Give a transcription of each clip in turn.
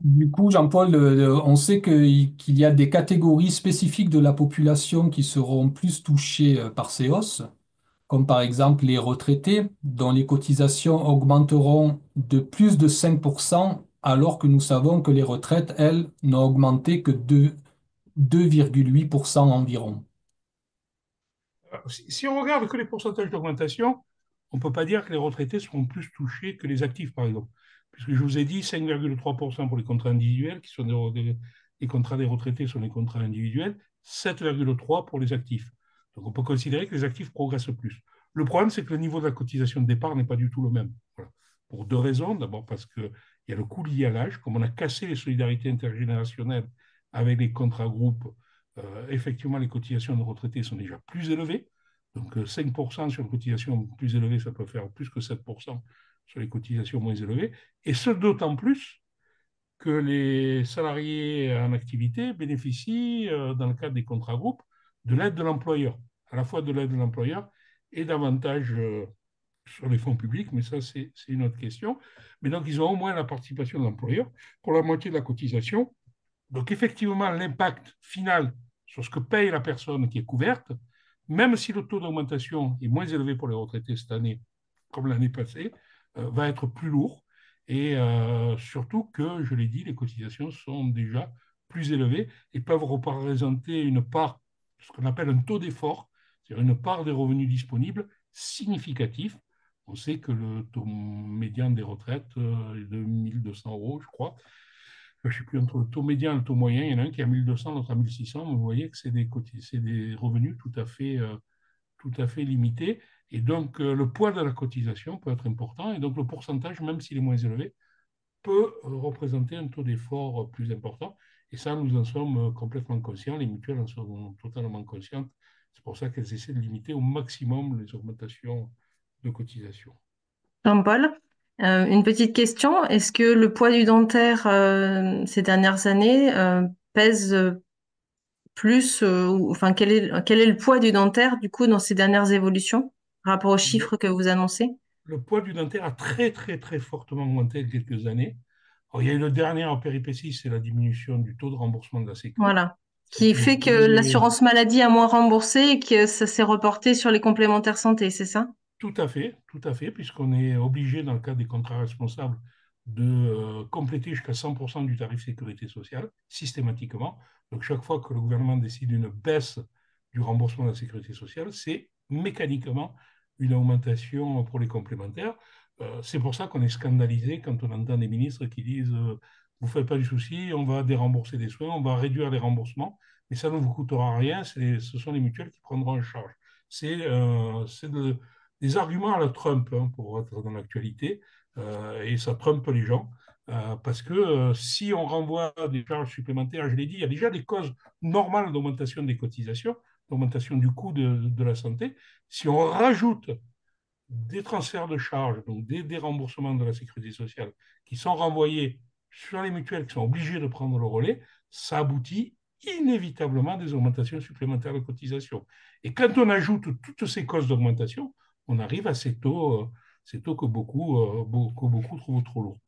Du coup, Jean-Paul, on sait qu'il y a des catégories spécifiques de la population qui seront plus touchées par ces hausses, comme par exemple les retraités, dont les cotisations augmenteront de plus de 5%, alors que nous savons que les retraites, elles, n'ont augmenté que de 2,8% environ. Si on regarde que les pourcentages d'augmentation, on ne peut pas dire que les retraités seront plus touchés que les actifs, par exemple. Puisque je vous ai dit 5,3% pour les contrats individuels, qui sont les contrats des retraités sont les contrats individuels, 7,3% pour les actifs. Donc on peut considérer que les actifs progressent plus. Le problème, c'est que le niveau de la cotisation de départ n'est pas du tout le même. Voilà. Pour deux raisons. D'abord parce qu'il y a le coût lié à l'âge. Comme on a cassé les solidarités intergénérationnelles avec les contrats groupes, effectivement, les cotisations de retraités sont déjà plus élevées. Donc 5% sur une cotisation plus élevée, ça peut faire plus que 7% sur les cotisations moins élevées. Et ce, d'autant plus que les salariés en activité bénéficient, dans le cadre des contrats groupes, de l'aide de l'employeur, à la fois de l'aide de l'employeur et davantage sur les fonds publics, mais ça, c'est une autre question. Mais donc, ils ont au moins la participation de l'employeur pour la moitié de la cotisation. Donc, effectivement, l'impact final sur ce que paye la personne qui est couverte, même si le taux d'augmentation est moins élevé pour les retraités cette année, comme l'année passée, va être plus lourd. Et surtout que, je l'ai dit, les cotisations sont déjà plus élevées et peuvent représenter une part, ce qu'on appelle un taux d'effort, c'est-à-dire une part des revenus disponibles significatif. On sait que le taux médian des retraites est de 1200 euros, je crois. Je ne sais plus, entre le taux médian et le taux moyen, il y en a un qui est à 1200, l'autre à 1600, mais vous voyez que c'est des revenus tout à fait limités. Et donc, le poids de la cotisation peut être important. Et donc, le pourcentage, même s'il est moins élevé, peut représenter un taux d'effort plus important. Et ça, nous en sommes complètement conscients. Les mutuelles en sont totalement conscientes. C'est pour ça qu'elles essaient de limiter au maximum les augmentations de cotisation. Jean-Paul, une petite question. Est-ce que le poids du dentaire ces dernières années pèse plus, enfin, quel est le poids du dentaire du coup dans ces dernières évolutions par rapport aux chiffres que vous annoncez? Le poids du dentaire a très, très, très fortement augmenté il y a quelques années. Alors, il y a eu le dernier en péripétie, c'est la diminution du taux de remboursement de la Sécu. Voilà. Ça a Qui été fait que voté. l'assurance maladie a moins remboursé et que ça s'est reporté sur les complémentaires santé, c'est ça? Tout à fait, puisqu'on est obligé, dans le cadre des contrats responsables, de compléter jusqu'à 100% du tarif sécurité sociale, systématiquement. Donc, chaque fois que le gouvernement décide une baisse du remboursement de la sécurité sociale, c'est mécaniquement une augmentation pour les complémentaires. C'est pour ça qu'on est scandalisé quand on entend des ministres qui disent vous ne faites pas du souci, on va dérembourser des soins, on va réduire les remboursements, mais ça ne vous coûtera rien, ce sont les mutuelles qui prendront en charge. C'est des arguments à la Trump, hein, pour être dans l'actualité, et ça trompe les gens. Parce que si on renvoie des charges supplémentaires, je l'ai dit, il y a déjà des causes normales d'augmentation des cotisations, d'augmentation du coût de la santé. Si on rajoute des transferts de charges, donc des remboursements de la sécurité sociale, qui sont renvoyés sur les mutuelles qui sont obligées de prendre le relais, ça aboutit inévitablement à des augmentations supplémentaires de cotisations. Et quand on ajoute toutes ces causes d'augmentation, on arrive à ces taux que beaucoup trouvent trop lourds.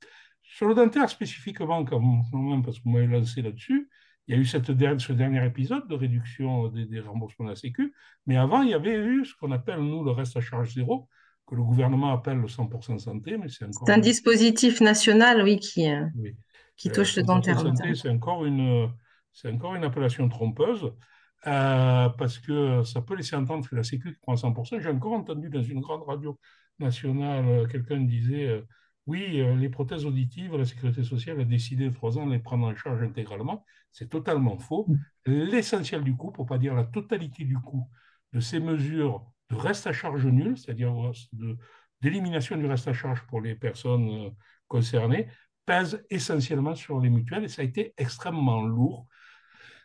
Sur le dentaire spécifiquement, quand même, parce que vous m'avez lancé là-dessus, il y a eu ce dernier épisode de réduction des remboursements de la Sécu, mais avant, il y avait eu ce qu'on appelle, nous, le reste à charge zéro, que le gouvernement appelle le 100% santé, mais c'est C'est encore un une... dispositif national, oui, Oui. qui touche le 100% dentaire santé, notamment. c'est encore une appellation trompeuse, parce que ça peut laisser entendre que la Sécu qui prend 100%. J'ai encore entendu dans une grande radio nationale, quelqu'un disait, oui, les prothèses auditives, la Sécurité sociale a décidé de 3 ans de les prendre en charge intégralement. C'est totalement faux. L'essentiel du coût, pour ne pas dire la totalité du coût de ces mesures de reste à charge nul, c'est-à-dire d'élimination du reste à charge pour les personnes concernées, pèse essentiellement sur les mutuelles et ça a été extrêmement lourd.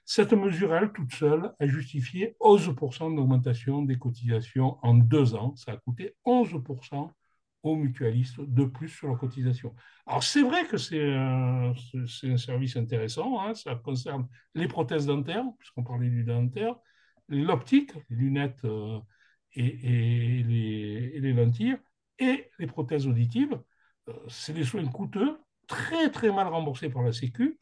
Cette mesure, elle, toute seule, a justifié 11% d'augmentation des cotisations en 2 ans. Ça a coûté 11% aux mutualistes de plus sur leurs cotisations. Alors, c'est vrai que c'est un service intéressant, hein, ça concerne les prothèses dentaires, puisqu'on parlait du dentaire, l'optique, les lunettes et les lentilles, et les prothèses auditives. C'est des soins coûteux, très très mal remboursés par la Sécu,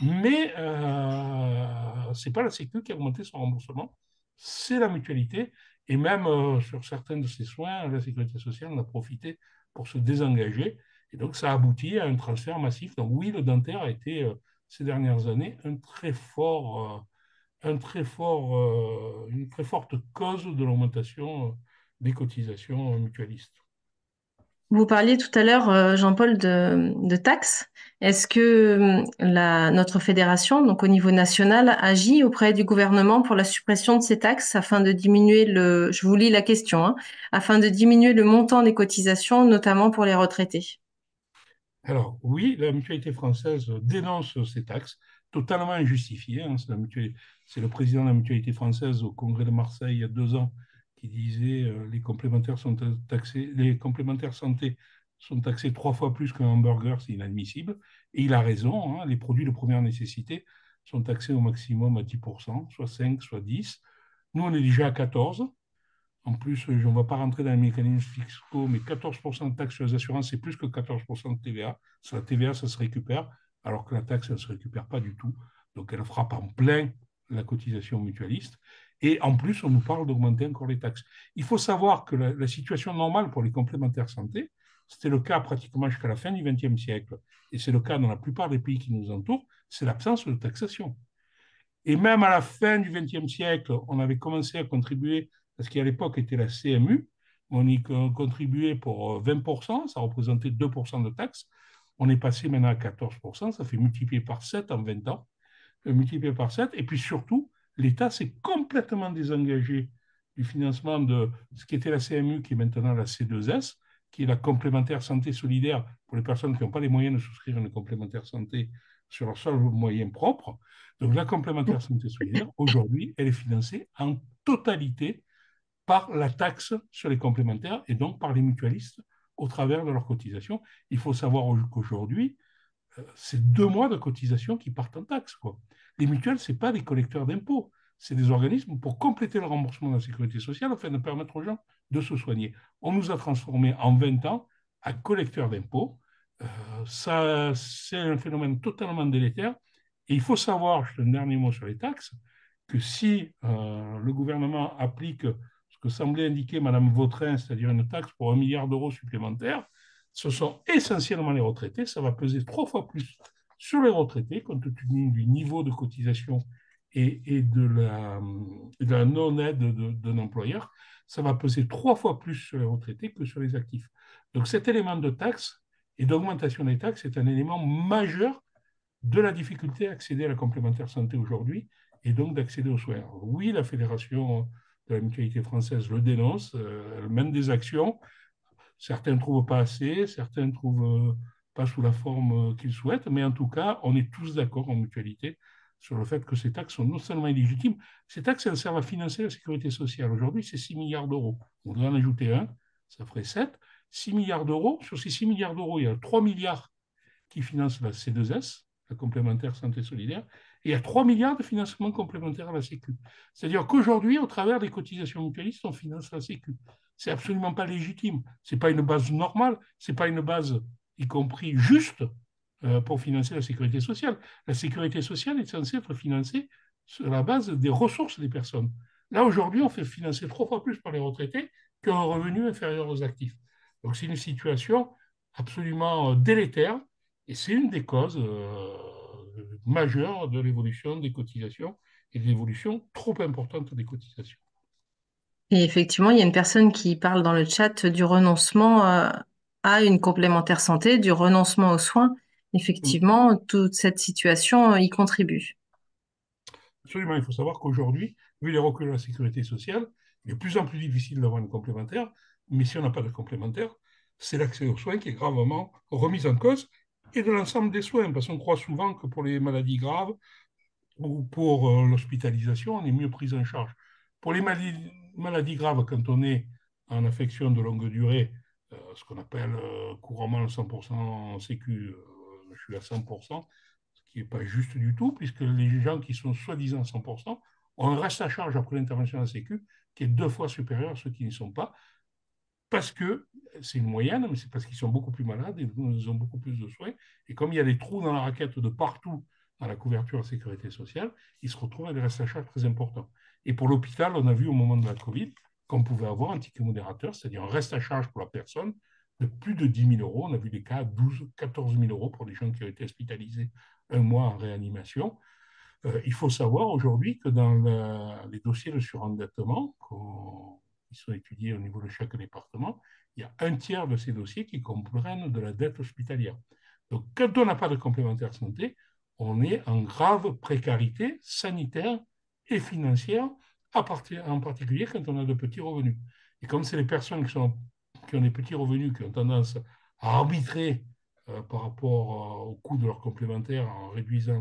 mais ce n'est pas la Sécu qui a augmenté son remboursement, c'est la mutualité. Et même sur certains de ces soins, la Sécurité sociale en a profité pour se désengager. Et donc, ça a abouti à un transfert massif. Donc, oui, le dentaire a été, ces dernières années, une très forte cause de l'augmentation des cotisations mutualistes. Vous parliez tout à l'heure, Jean-Paul, de taxes. Est-ce que notre fédération, donc au niveau national, agit auprès du gouvernement pour la suppression de ces taxes afin de diminuer je vous lis la question, hein, afin de diminuer le montant des cotisations, notamment pour les retraités? Alors, oui, la mutualité française dénonce ces taxes, totalement injustifiées, hein. C'est le président de la mutualité française au Congrès de Marseille il y a 2 ans qui disait les complémentaires santé sont taxés 3 fois plus qu'un hamburger, c'est inadmissible. Et il a raison, hein, les produits de première nécessité sont taxés au maximum à 10%, soit 5, soit 10. Nous, on est déjà à 14. En plus, je ne vais pas rentrer dans les mécanismes fiscaux, mais 14% de taxes sur les assurances, c'est plus que 14% de TVA. Sur la TVA, ça se récupère, alors que la taxe, elle ne se récupère pas du tout. Donc, elle frappe en plein la cotisation mutualiste. Et en plus, on nous parle d'augmenter encore les taxes. Il faut savoir que la situation normale pour les complémentaires santé, c'était le cas pratiquement jusqu'à la fin du XXe siècle, et c'est le cas dans la plupart des pays qui nous entourent, c'est l'absence de taxation. Et même à la fin du XXe siècle, on avait commencé à contribuer, parce qu'à l'époque était la CMU, on y contribuait pour 20%, ça représentait 2% de taxes. On est passé maintenant à 14%, ça fait multiplier par 7 en 20 ans, multiplié par 7. Et puis surtout, l'État s'est complètement désengagé du financement de ce qui était la CMU, qui est maintenant la C2S, qui est la complémentaire santé solidaire pour les personnes qui n'ont pas les moyens de souscrire une complémentaire santé sur leur seul moyen propre. Donc la complémentaire santé solidaire, aujourd'hui, elle est financée en totalité par la taxe sur les complémentaires et donc par les mutualistes au travers de leurs cotisations. Il faut savoir qu'aujourd'hui, c'est 2 mois de cotisation qui partent en taxes, quoi. Les mutuelles, ce n'est pas des collecteurs d'impôts, c'est des organismes pour compléter le remboursement de la sécurité sociale afin de permettre aux gens de se soigner. On nous a transformés en 20 ans en collecteurs d'impôts. Ça, c'est un phénomène totalement délétère. Et il faut savoir, juste un dernier mot sur les taxes, que si le gouvernement applique ce que semblait indiquer Mme Vautrin, c'est-à-dire une taxe pour 1 milliard d'euros supplémentaires, ce sont essentiellement les retraités. Ça va peser 3 fois plus sur les retraités, compte tenu du niveau de cotisation et de la non-aide d'un employeur. Ça va peser 3 fois plus sur les retraités que sur les actifs. Donc cet élément de taxe et d'augmentation des taxes est un élément majeur de la difficulté à accéder à la complémentaire santé aujourd'hui et donc d'accéder aux soins. Alors, oui, la Fédération de la mutualité française le dénonce, elle mène des actions. Certains ne trouvent pas assez, certains ne trouvent pas sous la forme qu'ils souhaitent, mais en tout cas, on est tous d'accord en mutualité sur le fait que ces taxes sont non seulement illégitimes, ces taxes, elles servent à financer la sécurité sociale. Aujourd'hui, c'est 6 milliards d'euros. On devrait en ajouter un, ça ferait 7. 6 milliards d'euros. Sur ces 6 milliards d'euros, il y a 3 milliards qui financent la C2S, la complémentaire santé solidaire, et il y a 3 milliards de financement complémentaire à la Sécu. C'est-à-dire qu'aujourd'hui, au travers des cotisations mutualistes, on finance la Sécu. C'est absolument pas légitime. C'est pas une base normale, c'est pas une base, y compris juste, pour financer la sécurité sociale. La sécurité sociale est censée être financée sur la base des ressources des personnes. Là, aujourd'hui, on fait financer 3 fois plus par les retraités qu'un revenu inférieur aux actifs. Donc, c'est une situation absolument délétère et c'est une des causes majeures de l'évolution des cotisations et de l'évolution trop importante des cotisations. Et effectivement, il y a une personne qui parle dans le chat du renoncement à une complémentaire santé, du renoncement aux soins. Effectivement, toute cette situation y contribue. Absolument, il faut savoir qu'aujourd'hui, vu les reculs de la sécurité sociale, il est de plus en plus difficile d'avoir une complémentaire, mais si on n'a pas de complémentaire, c'est l'accès aux soins qui est gravement remis en cause et de l'ensemble des soins, parce qu'on croit souvent que pour les maladies graves ou pour l'hospitalisation, on est mieux pris en charge. Pour les maladies graves, quand on est en affection de longue durée, ce qu'on appelle couramment le 100% en sécu, je suis à 100%, ce qui n'est pas juste du tout, puisque les gens qui sont soi-disant 100% ont un reste à charge après l'intervention de la sécu qui est 2 fois supérieur à ceux qui n'y sont pas, parce que c'est une moyenne, mais c'est parce qu'ils sont beaucoup plus malades et ils ont beaucoup plus de soins. Et comme il y a des trous dans la raquette de partout dans la couverture de la sécurité sociale, ils se retrouvent avec des restes à charge très importants. Et pour l'hôpital, on a vu au moment de la Covid qu'on pouvait avoir un ticket modérateur, c'est-à-dire un reste à charge pour la personne de plus de 10 000 euros. On a vu des cas à 12 14 000 euros pour des gens qui ont été hospitalisés un mois en réanimation. Il faut savoir aujourd'hui que dans les dossiers de surendettement qui sont étudiés au niveau de chaque département, il y a un tiers de ces dossiers qui comprennent de la dette hospitalière. Donc, quand on n'a pas de complémentaire santé, on est en grave précarité sanitaire et financière, en particulier quand on a de petits revenus. Et comme c'est les personnes qui ont des petits revenus, qui ont tendance à arbitrer par rapport au coût de leurs complémentaires en réduisant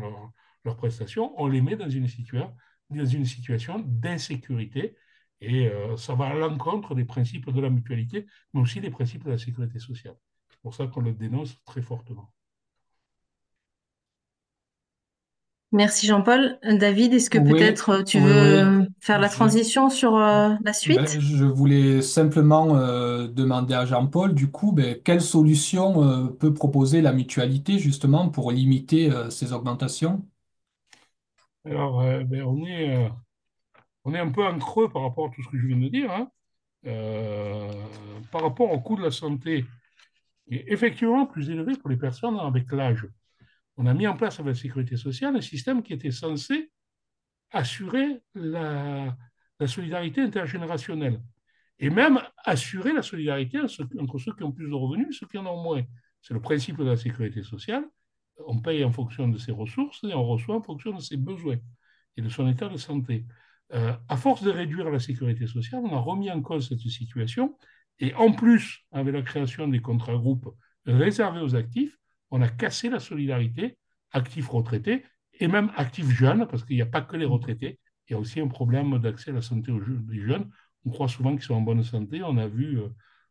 leurs prestations, on les met dans une situation d'insécurité. Et ça va à l'encontre des principes de la mutualité, mais aussi des principes de la sécurité sociale. C'est pour ça qu'on le dénonce très fortement. Merci Jean-Paul. David, est-ce que Oui, peut-être tu oui, veux oui. faire la Je, transition sur la ben, suite? je voulais simplement demander à Jean-Paul, du coup, ben, quelle solution peut proposer la mutualité justement pour limiter ces augmentations? Alors, ben, on est un peu en creux par rapport à tout ce que je viens de dire, hein. Euh, Par rapport au coût de la santé, qui est effectivement plus élevé pour les personnes avec l'âge. On a mis en place avec la sécurité sociale un système qui était censé assurer la solidarité intergénérationnelle et même assurer la solidarité entre ceux qui ont plus de revenus et ceux qui en ont moins. C'est le principe de la sécurité sociale. On paye en fonction de ses ressources et on reçoit en fonction de ses besoins et de son état de santé. À force de réduire la sécurité sociale, on a remis en cause cette situation et en plus, avec la création des contrats groupes réservés aux actifs, on a cassé la solidarité actifs-retraités et même actifs-jeunes, parce qu'il n'y a pas que les retraités, il y a aussi un problème d'accès à la santé des jeunes. On croit souvent qu'ils sont en bonne santé. On a vu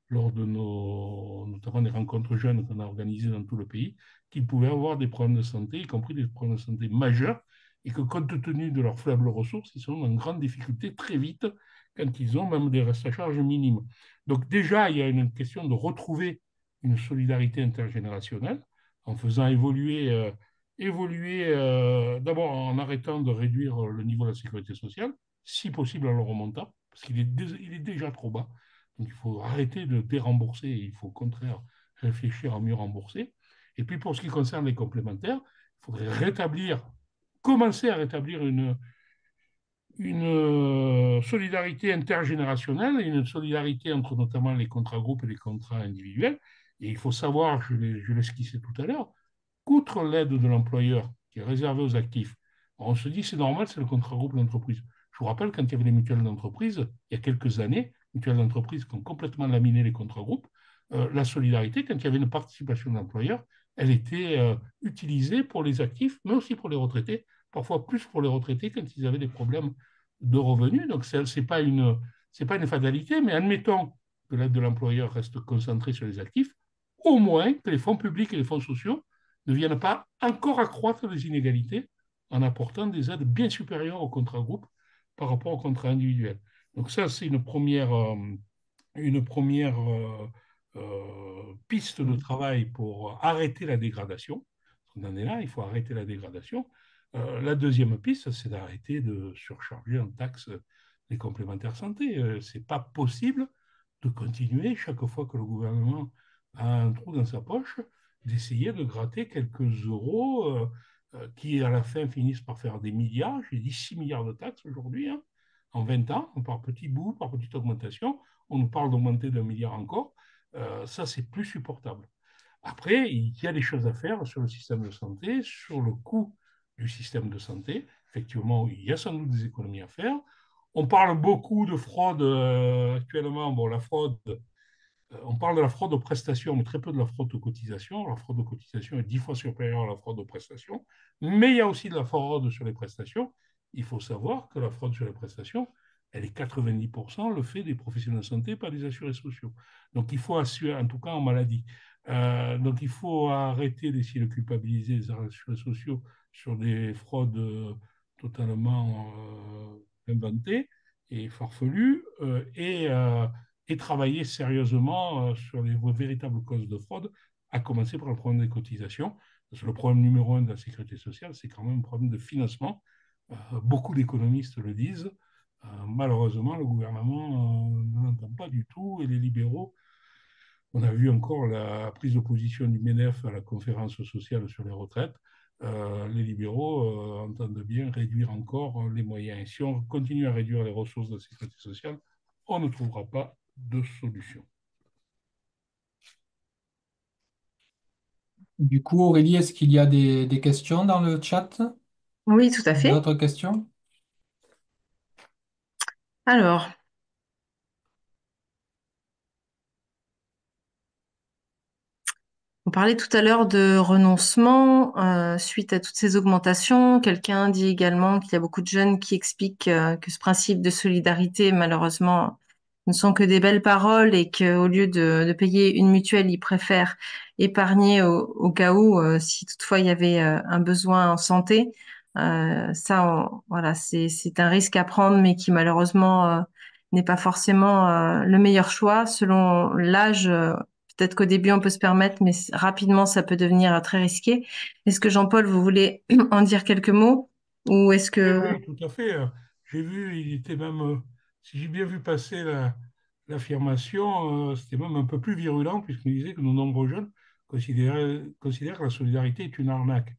lors de notamment des rencontres jeunes qu'on a organisées dans tout le pays, qu'ils pouvaient avoir des problèmes de santé, y compris des problèmes de santé majeurs, et que compte tenu de leurs faibles ressources, ils sont en grande difficulté très vite quand ils ont même des restes à charge minimes. Donc déjà, il y a une question de retrouver une solidarité intergénérationnelle en faisant évoluer d'abord en arrêtant de réduire le niveau de la sécurité sociale, si possible en le remontant, parce il est déjà trop bas. Donc il faut arrêter de dérembourser et il faut au contraire réfléchir à mieux rembourser. Et puis pour ce qui concerne les complémentaires, il faudrait commencer à rétablir une solidarité intergénérationnelle et une solidarité entre notamment les contrats groupes et les contrats individuels. Et il faut savoir, je l'ai esquissé tout à l'heure, qu'outre l'aide de l'employeur qui est réservée aux actifs, on se dit c'est normal, c'est le contrat groupe d'entreprise. Je vous rappelle, quand il y avait les mutuelles d'entreprise, il y a quelques années, mutuelles d'entreprise qui ont complètement laminé les contrats groupes, la solidarité, quand il y avait une participation de l'employeur, elle était utilisée pour les actifs, mais aussi pour les retraités, parfois plus pour les retraités quand ils avaient des problèmes de revenus. Donc, ce n'est pas une fatalité, mais admettons que l'aide de l'employeur reste concentrée sur les actifs, au moins que les fonds publics et les fonds sociaux ne viennent pas encore accroître les inégalités en apportant des aides bien supérieures au contrat groupe par rapport au contrat individuel. Donc ça, c'est une première piste de travail pour arrêter la dégradation. On en est là, il faut arrêter la dégradation. La deuxième piste, c'est d'arrêter de surcharger en taxes les complémentaires santé. Ce n'est pas possible de continuer, chaque fois que le gouvernement a un trou dans sa poche, d'essayer de gratter quelques euros qui, à la fin, finissent par faire des milliards. J'ai dit 6 milliards de taxes aujourd'hui, hein, en 20 ans, par petits bouts, par petite augmentation. On nous parle d'augmenter d'un milliard encore. Ça, c'est plus supportable. Après, il y a des choses à faire sur le système de santé, sur le coût du système de santé. Effectivement, il y a sans doute des économies à faire. On parle beaucoup de fraude actuellement. Bon, la fraude, on parle de la fraude aux prestations, mais très peu de la fraude aux cotisations. La fraude aux cotisations est 10 fois supérieure à la fraude aux prestations. Mais il y a aussi de la fraude sur les prestations. Il faut savoir que la fraude sur les prestations, elle est 90% le fait des professionnels de santé, pas des assurés sociaux. Donc il faut assurer, en tout cas en maladie. Donc il faut arrêter d'essayer de culpabiliser les assurés sociaux sur des fraudes totalement inventées et farfelues. Et et travailler sérieusement sur les véritables causes de fraude, à commencer par le problème des cotisations. Parce que le problème numéro un de la sécurité sociale, c'est quand même un problème de financement. Beaucoup d'économistes le disent. Malheureusement, le gouvernement ne l'entend pas du tout et les libéraux, on a vu encore la prise de position du MEDEF à la conférence sociale sur les retraites. Les libéraux entendent bien réduire encore les moyens. Et si on continue à réduire les ressources de la sécurité sociale, on ne trouvera pas de solution. Du coup, Aurélie, est-ce qu'il y a des questions dans le chat? Oui, tout à fait. D'autres questions? Alors, on parlait tout à l'heure de renoncement suite à toutes ces augmentations. Quelqu'un dit également qu'il y a beaucoup de jeunes qui expliquent que ce principe de solidarité, malheureusement, ne sont que des belles paroles et qu'au lieu de payer une mutuelle, ils préfèrent épargner au cas où, si toutefois il y avait un besoin en santé. Voilà, c'est un risque à prendre, mais qui malheureusement n'est pas forcément le meilleur choix selon l'âge. Peut-être qu'au début, on peut se permettre, mais rapidement, ça peut devenir très risqué. Est-ce que Jean-Paul, vous voulez en dire quelques mots? Ou est-ce Oui, que... oui, tout à fait. J'ai vu, il était même, si j'ai bien vu passer l'affirmation, c'était même un peu plus virulent, puisqu'il disait que de nombreux jeunes considèrent que la solidarité est une arnaque.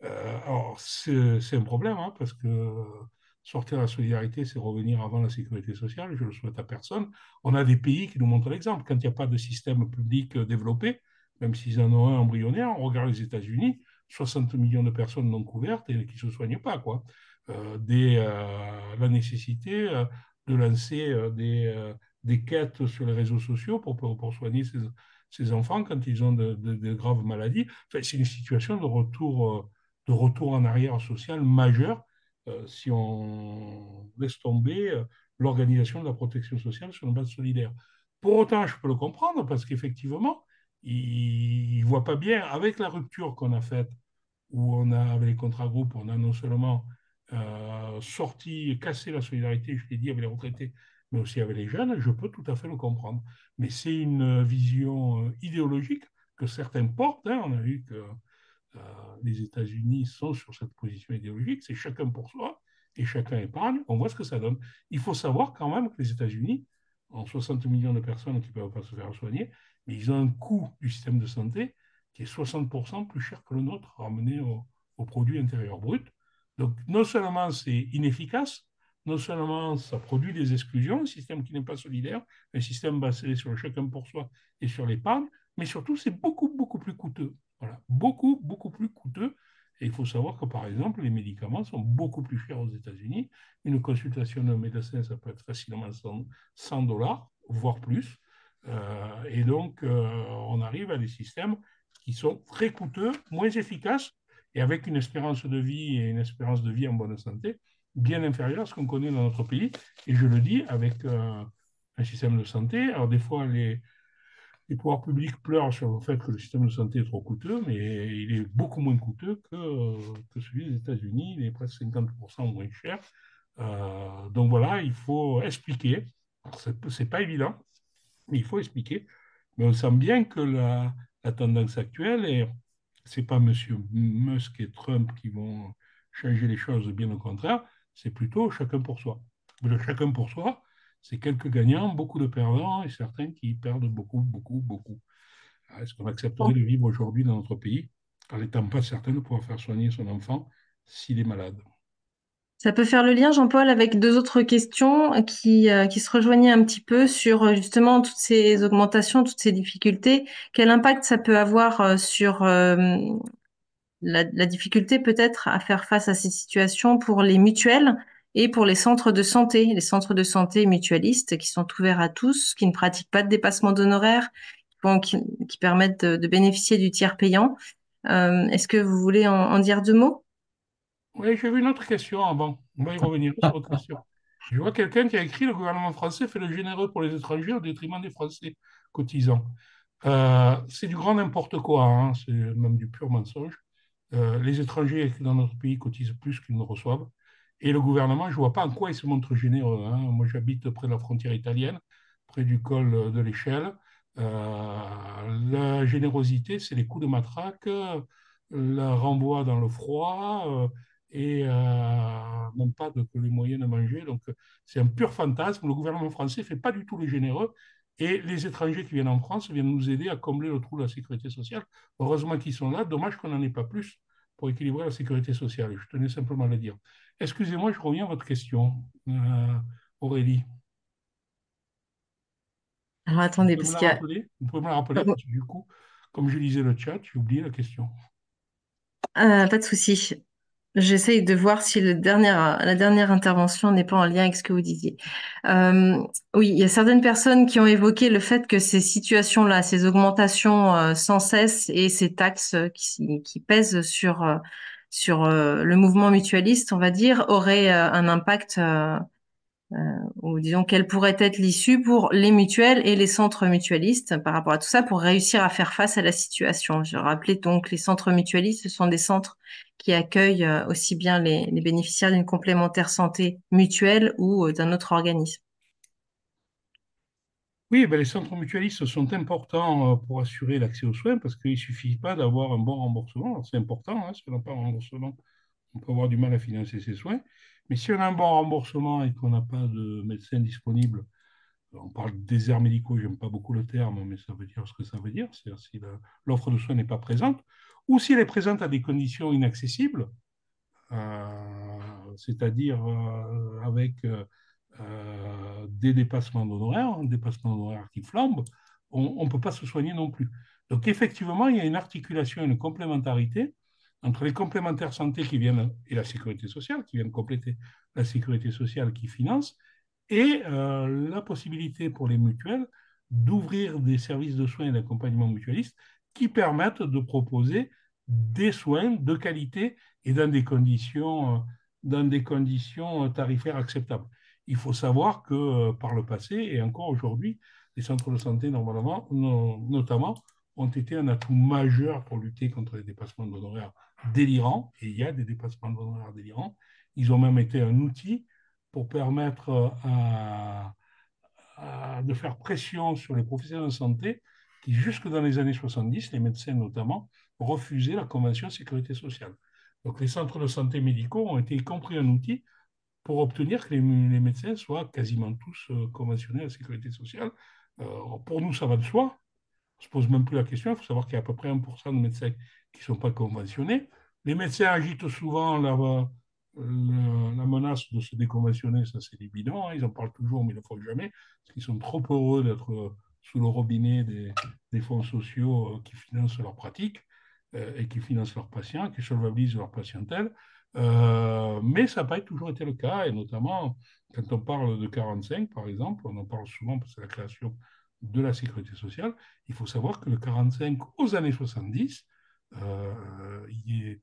Alors, c'est un problème, hein, parce que sortir la solidarité, c'est revenir avant la sécurité sociale. Je le souhaite à personne. On a des pays qui nous montrent l'exemple. Quand il n'y a pas de système public développé, même s'ils en ont un embryonnaire, on regarde les États-Unis, 60 millions de personnes non couvertes et qui ne se soignent pas, quoi. La nécessité de lancer des quêtes sur les réseaux sociaux pour soigner ces enfants quand ils ont de graves maladies. Enfin, c'est une situation de retour en arrière social majeur si on laisse tomber l'organisation de la protection sociale sur une base solidaire. Pour autant, je peux le comprendre parce qu'effectivement, ils ne voient pas bien, avec la rupture qu'on a faite, où on a, avec les contrats groupes, on a non seulement sorti, cassé la solidarité, je l'ai dit, avec les retraités, mais aussi avec les jeunes, je peux tout à fait le comprendre. Mais c'est une vision idéologique que certains portent. Hein. On a vu que euh, les États-Unis sont sur cette position idéologique, c'est chacun pour soi et chacun épargne. On voit ce que ça donne. Il faut savoir quand même que les États-Unis ont 60 millions de personnes qui ne peuvent pas se faire soigner, mais ils ont un coût du système de santé qui est 60% plus cher que le nôtre, ramené au produit intérieur brut. Donc, non seulement c'est inefficace, non seulement ça produit des exclusions, un système qui n'est pas solidaire, un système basé sur le chacun pour soi et sur l'épargne, mais surtout, c'est beaucoup, beaucoup plus coûteux. Voilà, beaucoup, beaucoup plus coûteux. Et il faut savoir que, par exemple, les médicaments sont beaucoup plus chers aux États-Unis. Une consultation d'un médecin, ça peut être facilement 100 dollars, voire plus. Et donc, on arrive à des systèmes qui sont très coûteux, moins efficaces, et avec une espérance de vie et une espérance de vie en bonne santé bien inférieure à ce qu'on connaît dans notre pays. Et je le dis avec un système de santé. Alors, des fois, les pouvoirs publics pleurent sur le fait que le système de santé est trop coûteux, mais il est beaucoup moins coûteux que celui des États-Unis. Il est presque 50% moins cher. Donc voilà, il faut expliquer. C'est pas évident, mais il faut expliquer. Mais on sent bien que la tendance actuelle, et c'est pas M. Musk et Trump qui vont changer les choses, bien au contraire, c'est plutôt chacun pour soi. Mais le chacun pour soi, c'est quelques gagnants, beaucoup de perdants et certains qui perdent beaucoup, beaucoup, beaucoup. Est-ce qu'on accepterait de vivre aujourd'hui dans notre pays en n'étant pas certain de pouvoir faire soigner son enfant s'il est malade? Ça peut faire le lien, Jean-Paul, avec deux autres questions qui se rejoignaient un petit peu sur justement toutes ces augmentations, toutes ces difficultés. Quel impact ça peut avoir sur la difficulté peut-être à faire face à ces situations pour les mutuelles et pour les centres de santé mutualistes qui sont ouverts à tous, qui ne pratiquent pas de dépassement d'honoraires, qui permettent de bénéficier du tiers payant. Est-ce que vous voulez en dire deux mots? Oui, j'ai vu une autre question avant. On va y revenir sur votre question. Je vois quelqu'un qui a écrit: le gouvernement français fait le généreux pour les étrangers au détriment des Français cotisants. C'est du grand n'importe quoi, hein, c'est même du pur mensonge. Les étrangers dans notre pays cotisent plus qu'ils ne reçoivent. Et le gouvernement, je ne vois pas en quoi il se montre généreux. Hein. Moi, j'habite près de la frontière italienne. près du col de l'Échelle. La générosité, c'est les coups de matraque, le renvoi dans le froid et même pas que les moyens de manger. Donc, c'est un pur fantasme. Le gouvernement français ne fait pas du tout le généreux. Et les étrangers qui viennent en France viennent nous aider à combler le trou de la sécurité sociale. Heureusement qu'ils sont là. Dommage qu'on n'en ait pas plus pour équilibrer la sécurité sociale. Je tenais simplement à le dire. Excusez-moi, je reviens à votre question, Aurélie. Alors Vous attendez, pouvez me parce la qu'il y a... rappeler? Vous pouvez me la rappeler parce que du coup, comme je lisais le chat, j'ai oublié la question. Pas de souci. J'essaye de voir si la dernière intervention n'est pas en lien avec ce que vous disiez. Euh, oui, il y a certaines personnes qui ont évoqué le fait que ces situations-là, ces augmentations sans cesse et ces taxes qui pèsent sur le mouvement mutualiste, on va dire, auraient un impact ou disons quelle pourrait être l'issue pour les mutuelles et les centres mutualistes par rapport à tout ça pour réussir à faire face à la situation. Je rappelais donc les centres mutualistes, ce sont des centres qui accueillent aussi bien les bénéficiaires d'une complémentaire santé mutuelle ou d'un autre organisme. Oui, ben, les centres mutualistes sont importants pour assurer l'accès aux soins parce qu'il ne suffit pas d'avoir un bon remboursement. Alors, c'est important, hein, si on n'a pas un remboursement, on peut avoir du mal à financer ses soins. Mais si on a un bon remboursement et qu'on n'a pas de médecin disponible, on parle de déserts médicaux, j'aime pas beaucoup le terme, mais ça veut dire ce que ça veut dire, c'est-à-dire si l'offre de soins n'est pas présente, ou si elle est présente à des conditions inaccessibles, c'est-à-dire avec des dépassements d'honoraires, un dépassement d'honoraires qui flambent, on ne peut pas se soigner non plus. Donc effectivement, il y a une articulation, une complémentarité entre les complémentaires santé qui viennent, et la sécurité sociale, qui viennent compléter la sécurité sociale qui finance, et la possibilité pour les mutuelles d'ouvrir des services de soins et d'accompagnement mutualiste qui permettent de proposer des soins de qualité et dans des conditions tarifaires acceptables. Il faut savoir que par le passé et encore aujourd'hui, les centres de santé, normalement, notamment, ont été un atout majeur pour lutter contre les dépassements d'honoraires délirants. Et il y a des dépassements d'honoraires délirants. Ils ont même été un outil pour permettre de faire pression sur les professionnels de santé qui, jusque dans les années 70, les médecins notamment, refusaient la Convention sécurité sociale. Donc les centres de santé médicaux ont été y compris un outil pour obtenir que les médecins soient quasiment tous conventionnés à la sécurité sociale. Pour nous, ça va de soi. On ne se pose même plus la question. Il faut savoir qu'il y a à peu près 1% de médecins qui ne sont pas conventionnés. Les médecins agitent souvent la menace de se déconventionner, ça c'est des bidons, hein. Ils en parlent toujours, mais ils ne le font jamais, parce qu'ils sont trop heureux d'être sous le robinet des fonds sociaux qui financent leurs pratiques et qui financent leurs patients, qui solvabilisent leur patientèle. Mais ça n'a pas toujours été le cas, et notamment quand on parle de 45, par exemple, on en parle souvent parce que c'est la création de la sécurité sociale. Il faut savoir que le 45 aux années 70,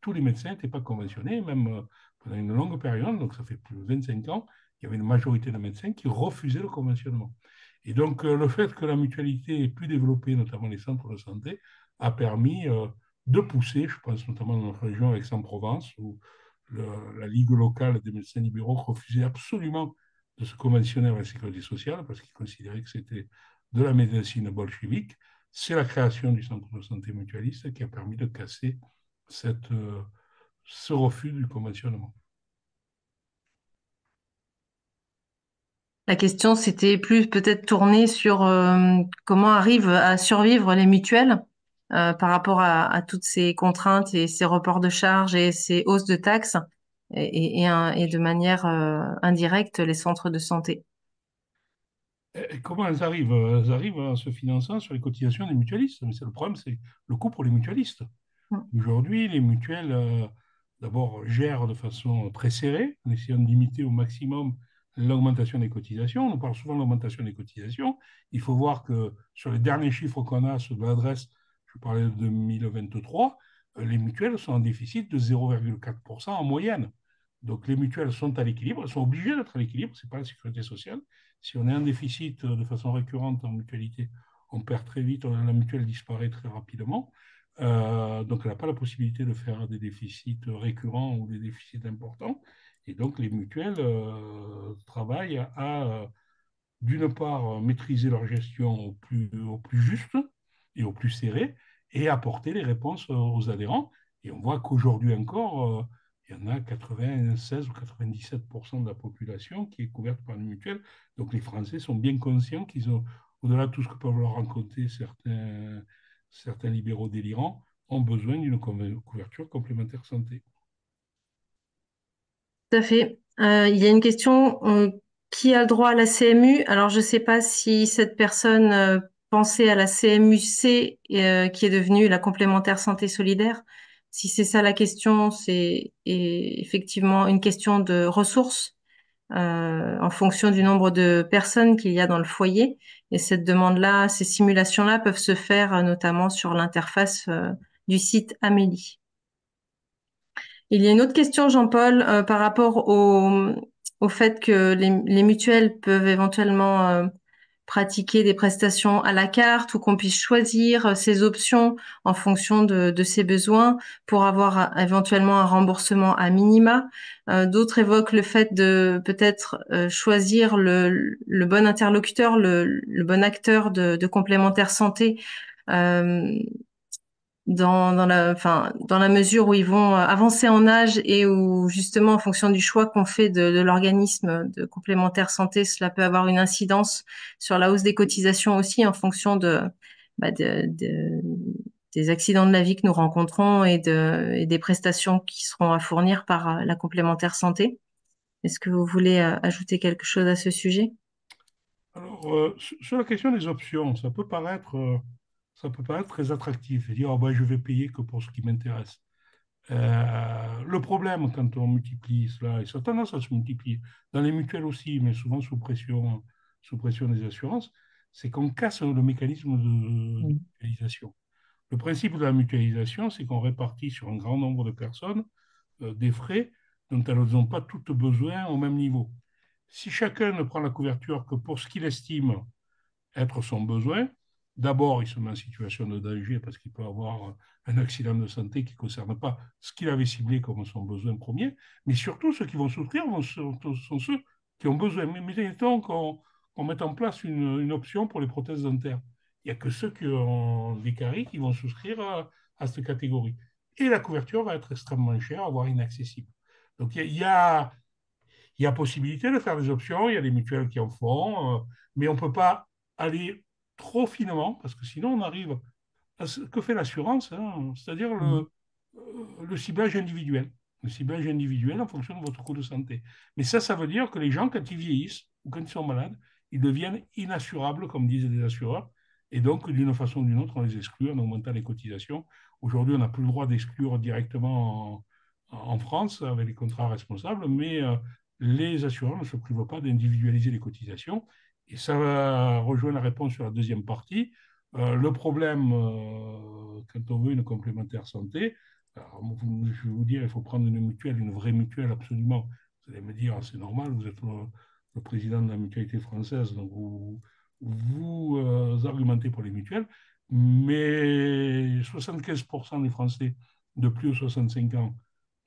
tous les médecins n'étaient pas conventionnés, même pendant une longue période, donc ça fait plus de 25 ans, il y avait une majorité de médecins qui refusaient le conventionnement. Et donc le fait que la mutualité ait pu développer, notamment les centres de santé, a permis de pousser, je pense notamment dans notre région Aix-en-Provence, où la Ligue locale des médecins libéraux refusait absolument de se conventionner avec la sécurité sociale parce qu'ils considéraient que c'était de la médecine bolchevique. C'est la création du centre de santé mutualiste qui a permis de casser ce refus du conventionnement. La question, c'était plus peut-être tournée sur comment arrivent à survivre les mutuelles par rapport à toutes ces contraintes et ces reports de charges et ces hausses de taxes et de manière indirecte les centres de santé. Et comment elles arrivent? Elles arrivent en se finançant sur les cotisations des mutualistes. Mais le problème, c'est le coût pour les mutualistes. Mm. Aujourd'hui, les mutuelles, d'abord, gèrent de façon très serrée, en essayant de limiter au maximum l'augmentation des cotisations. On parle souvent de l'augmentation des cotisations. Il faut voir que sur les derniers chiffres qu'on a, ceux de l'adresse, je parlais de 2023, les mutuelles sont en déficit de 0,4% en moyenne. Donc les mutuelles sont à l'équilibre, elles sont obligées d'être à l'équilibre, ce n'est pas la sécurité sociale. Si on est en déficit de façon récurrente en mutualité, on perd très vite, la mutuelle disparaît très rapidement. Donc, elle n'a pas la possibilité de faire des déficits récurrents ou des déficits importants. Et donc, les mutuelles travaillent à d'une part, maîtriser leur gestion au plus juste et au plus serré, et apporter les réponses aux adhérents. Et on voit qu'aujourd'hui encore, il y en a 96 ou 97% de la population qui est couverte par une mutuelle. Donc les Français sont bien conscients qu'ils ont, au-delà de tout ce que peuvent leur raconter certains libéraux délirants, ont besoin d'une couverture complémentaire santé. Tout à fait. Il y a une question, qui a le droit à la CMU? Alors, je ne sais pas si cette personne pensait à la CMU-C, qui est devenue la complémentaire santé solidaire. Si c'est ça la question, effectivement une question de ressources en fonction du nombre de personnes qu'il y a dans le foyer. Et cette demande-là, ces simulations-là peuvent se faire notamment sur l'interface du site Amélie. Il y a une autre question, Jean-Paul, par rapport au fait que les mutuelles peuvent éventuellement pratiquer des prestations à la carte ou qu'on puisse choisir ses options en fonction de ses besoins pour avoir éventuellement un remboursement à minima. D'autres évoquent le fait de peut-être choisir le bon interlocuteur, le bon acteur de complémentaire santé. Euh, dans la mesure où ils vont avancer en âge et où justement en fonction du choix qu'on fait de l'organisme de complémentaire santé, cela peut avoir une incidence sur la hausse des cotisations aussi en fonction bah, des accidents de la vie que nous rencontrons et des prestations qui seront à fournir par la complémentaire santé. Est-ce que vous voulez ajouter quelque chose à ce sujet? Alors, sur la question des options, ça peut paraître très attractif et dire, oh, ben, je vais payer que pour ce qui m'intéresse. Le problème quand on multiplie cela, et ça a tendance à se multiplier, dans les mutuelles aussi, mais souvent sous pression des assurances, c'est qu'on casse le mécanisme de mutualisation. Le principe de la mutualisation, c'est qu'on répartit sur un grand nombre de personnes des frais dont elles n'ont pas toutes besoin au même niveau. Si chacun ne prend la couverture que pour ce qu'il estime être son besoin, d'abord, il se met en situation de danger parce qu'il peut avoir un accident de santé qui ne concerne pas ce qu'il avait ciblé comme son besoin premier, mais surtout ceux qui vont souffrir sont ceux qui ont besoin. Mais mettons qu'on mette en place une option pour les prothèses dentaires. Il n'y a que ceux qui ont des caries qui vont souscrire à cette catégorie. Et la couverture va être extrêmement chère, voire inaccessible. Donc il y a possibilité de faire des options, il y a des mutuelles qui en font, mais on ne peut pas aller trop finement, parce que sinon on arrive à ce que fait l'assurance, hein, c'est-à-dire le ciblage individuel. Le ciblage individuel en fonction de votre coût de santé. Mais ça veut dire que les gens, quand ils vieillissent ou quand ils sont malades, ils deviennent inassurables, comme disent les assureurs, et donc d'une façon ou d'une autre, on les exclut en augmentant les cotisations. Aujourd'hui, on n'a plus le droit d'exclure directement en France avec les contrats responsables, mais les assureurs ne se privent pas d'individualiser les cotisations. Et ça va rejoindre la réponse sur la deuxième partie. Le problème, quand on veut une complémentaire santé, alors, je vais vous dire, il faut prendre une mutuelle, une vraie mutuelle, absolument. Vous allez me dire, c'est normal, vous êtes le président de la mutualité française, donc vous argumentez pour les mutuelles, mais 75% des Français de plus de 65 ans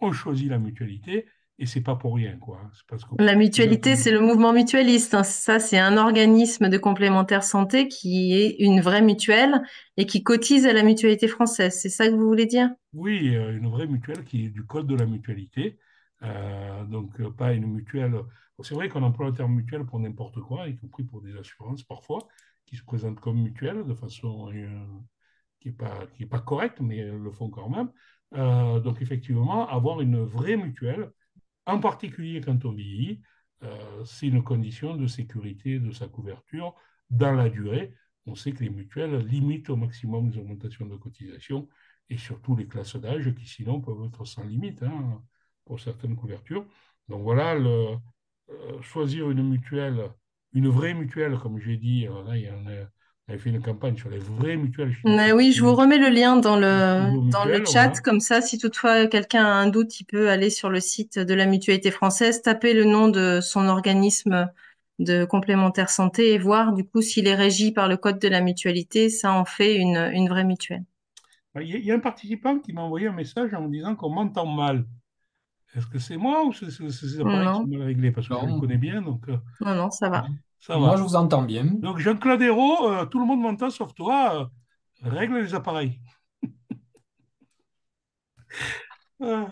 ont choisi la mutualité, et c'est pas pour rien, quoi. C'est parce que La mutualité, c'est le mouvement mutualiste, hein. Ça, c'est un organisme de complémentaire santé qui est une vraie mutuelle et qui cotise à la mutualité française. C'est ça que vous voulez dire? oui, une vraie mutuelle qui est du code de la mutualité. Donc, pas une mutuelle. C'est vrai qu'on emploie le terme mutuelle pour n'importe quoi, y compris pour des assurances parfois, qui se présentent comme mutuelles de façon qui est pas correcte, mais elles le font quand même. Donc, effectivement, avoir une vraie mutuelle, en particulier quand on vieillit, c'est une condition de sécurité de sa couverture dans la durée. On sait que les mutuelles limitent au maximum les augmentations de cotisation et surtout les classes d'âge qui sinon peuvent être sans limite hein, pour certaines couvertures. Donc voilà, choisir une mutuelle, une vraie mutuelle, comme j'ai dit, là, on avait fait une campagne sur les vraies mutuelles. Oui, je vous remets le lien dans le Mutuelles, chat. voilà. Comme ça, si toutefois quelqu'un a un doute, il peut aller sur le site de la mutualité française, taper le nom de son organisme de complémentaire santé et voir du coup s'il est régi par le code de la mutualité. Ça en fait une vraie mutuelle. Il y a un participant qui m'a envoyé un message en me disant qu'on m'entend mal. Est-ce que c'est moi ou c'est ces appareils qui sont Non, mal réglés? Parce que je le Non, connais bien, donc non, ça va. Ça Moi, va. je vous entends bien. Donc, Jean-Claude Hérault, tout le monde m'entend sauf toi. Règle les appareils. Euh,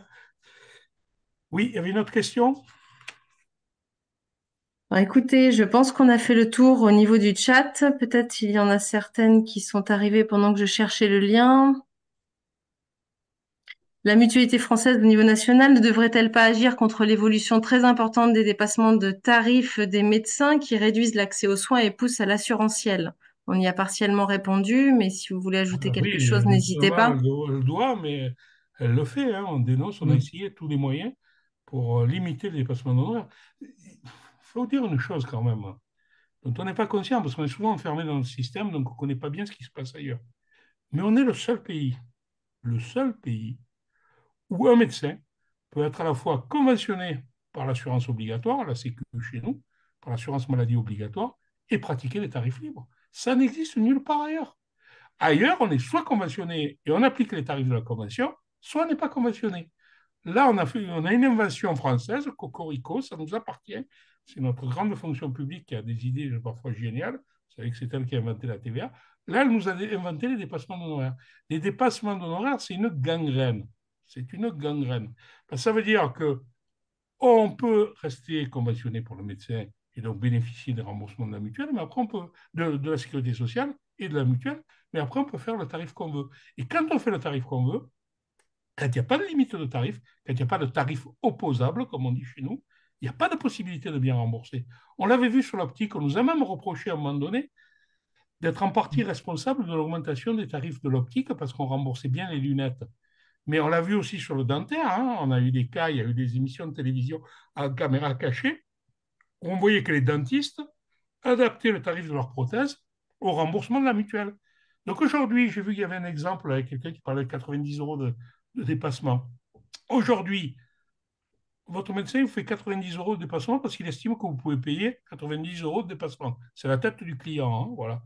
oui, il y avait une autre question? Écoutez, je pense qu'on a fait le tour au niveau du chat. Peut-être il y en a certaines qui sont arrivées pendant que je cherchais le lien. La mutualité française au niveau national ne devrait-elle pas agir contre l'évolution très importante des dépassements de tarifs des médecins qui réduisent l'accès aux soins et poussent à l'assurantiel? On y a partiellement répondu, mais si vous voulez ajouter quelque Oui, chose, non n'hésitez seulement pas. elle doit, mais elle le fait. Hein. On dénonce, on a Mm. essayé tous les moyens pour limiter le dépassement d'honoraires. Il faut dire une chose quand même, dont on n'est pas conscient, parce qu'on est souvent enfermé dans le système, donc on ne connaît pas bien ce qui se passe ailleurs. Mais on est le seul pays où un médecin peut être à la fois conventionné par l'assurance obligatoire, la Sécu chez nous, par l'assurance maladie obligatoire, et pratiquer les tarifs libres. Ça n'existe nulle part ailleurs. Ailleurs, on est soit conventionné et on applique les tarifs de la convention, soit on n'est pas conventionné. Là, on a une invention française, Cocorico, ça nous appartient. C'est notre grande fonction publique qui a des idées parfois géniales. Vous savez que c'est elle qui a inventé la TVA. Là, elle nous a inventé les dépassements d'honoraires. Les dépassements d'honoraires, c'est une gangrène. C'est une gangrène. Ça veut dire que on peut rester conventionné pour le médecin et donc bénéficier des remboursements de la mutuelle, mais après on peut de la sécurité sociale et de la mutuelle, mais après on peut faire le tarif qu'on veut. Et quand on fait le tarif qu'on veut, quand il n'y a pas de limite de tarif, quand il n'y a pas de tarif opposable, comme on dit chez nous, il n'y a pas de possibilité de bien rembourser. On l'avait vu sur l'optique, on nous a même reproché à un moment donné d'être en partie responsable de l'augmentation des tarifs de l'optique parce qu'on remboursait bien les lunettes. Mais on l'a vu aussi sur le dentaire, hein. On a eu des cas, il y a eu des émissions de télévision à caméra cachée, où on voyait que les dentistes adaptaient le tarif de leur prothèse au remboursement de la mutuelle. Donc aujourd'hui, j'ai vu qu'il y avait un exemple avec quelqu'un qui parlait de 90 euros de dépassement. Aujourd'hui, votre médecin vous fait 90 euros de dépassement parce qu'il estime que vous pouvez payer 90 euros de dépassement. C'est la tête du client. Hein, voilà.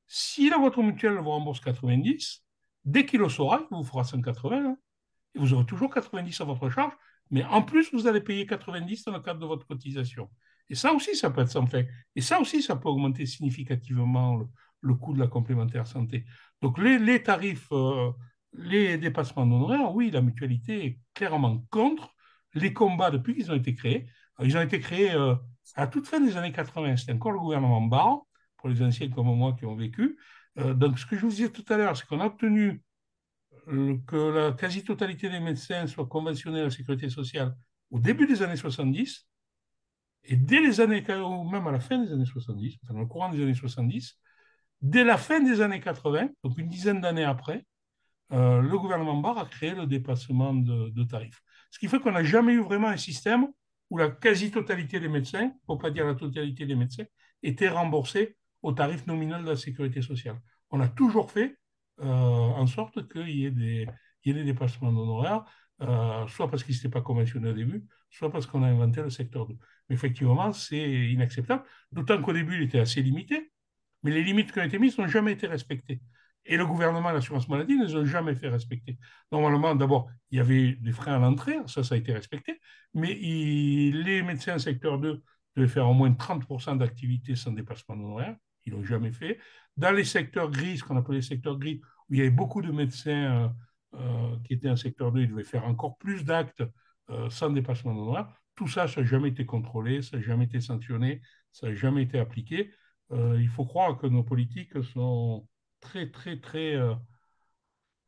Si la votre mutuelle vous rembourse 90, dès qu'il le saura, il vous fera 180. Hein. Et vous aurez toujours 90 à votre charge, mais en plus, vous allez payer 90 dans le cadre de votre cotisation. Et ça aussi, ça peut être sans fait. Et ça aussi, ça peut augmenter significativement le coût de la complémentaire santé. Donc, les tarifs, les dépassements d'honoraires, oui, la mutualité est clairement contre les combats depuis qu'ils ont été créés. Ils ont été créés à toute fin des années 80. C'était encore le gouvernement Barre, pour les anciens comme moi qui ont vécu. Donc, ce que je vous disais tout à l'heure, c'est qu'on a obtenu que la quasi-totalité des médecins soient conventionnés à la sécurité sociale au début des années 70, et dès les années, ou même à la fin des années 70, enfin, dans le courant des années 70, dès la fin des années 80, donc une dizaine d'années après, le gouvernement Barre a créé le dépassement de tarifs. Ce qui fait qu'on n'a jamais eu vraiment un système où la quasi-totalité des médecins, pour ne pas dire la totalité des médecins, étaient remboursés au tarif nominal de la sécurité sociale. On a toujours fait en sorte il y ait des dépassements d'honoraires, soit parce qu'ils n'étaient pas conventionnés au début, soit parce qu'on a inventé le secteur 2. Mais effectivement, c'est inacceptable, d'autant qu'au début, il était assez limité, mais les limites qui ont été mises n'ont jamais été respectées. Et le gouvernement et l'assurance maladie ne les ont jamais fait respecter. Normalement, d'abord, il y avait des freins à l'entrée, ça a été respecté, mais les médecins secteur 2 devaient faire au moins 30% d'activité sans dépassement d'honoraires. Ils ne l'ont jamais fait. Dans les secteurs gris, ce qu'on appelait les secteurs gris, où il y avait beaucoup de médecins qui étaient en secteur 2, ils devaient faire encore plus d'actes sans dépassement d'honoraires. Tout ça, ça n'a jamais été contrôlé, ça n'a jamais été sanctionné, ça n'a jamais été appliqué. Il faut croire que nos politiques sont très, très, très,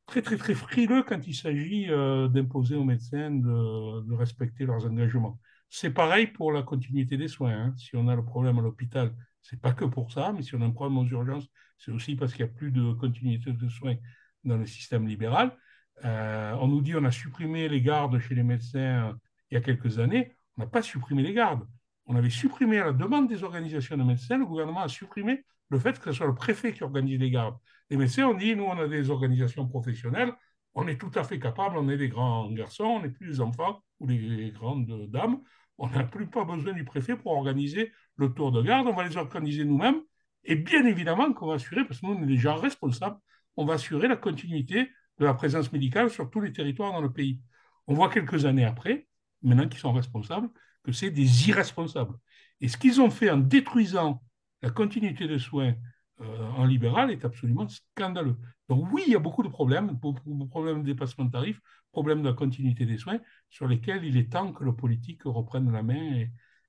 très, très, très frileux quand il s'agit d'imposer aux médecins de respecter leurs engagements. C'est pareil pour la continuité des soins. Hein. Si on a le problème à l'hôpital, c'est pas que pour ça, mais si on a un problème aux urgences, c'est aussi parce qu'il n'y a plus de continuité de soins dans le système libéral. On nous dit on a supprimé les gardes chez les médecins il y a quelques années. On n'a pas supprimé les gardes. On avait supprimé à la demande des organisations de médecins, le gouvernement a supprimé le fait que ce soit le préfet qui organise les gardes. Les médecins ont dit, nous, on a des organisations professionnelles, on est tout à fait capable, on est des grands garçons, on n'est plus des enfants ou des grandes dames, on n'a plus pas besoin du préfet pour organiser le tour de garde, on va les organiser nous-mêmes, et bien évidemment qu'on va assurer, parce que nous, on est des gens responsables, on va assurer la continuité de la présence médicale sur tous les territoires dans le pays. On voit quelques années après, maintenant qu'ils sont responsables, que c'est des irresponsables. Et ce qu'ils ont fait en détruisant la continuité des soins en libéral est absolument scandaleux. Donc oui, il y a beaucoup de problèmes, beaucoup de problèmes de dépassement de tarifs, problèmes de la continuité des soins, sur lesquels il est temps que le politique reprenne la main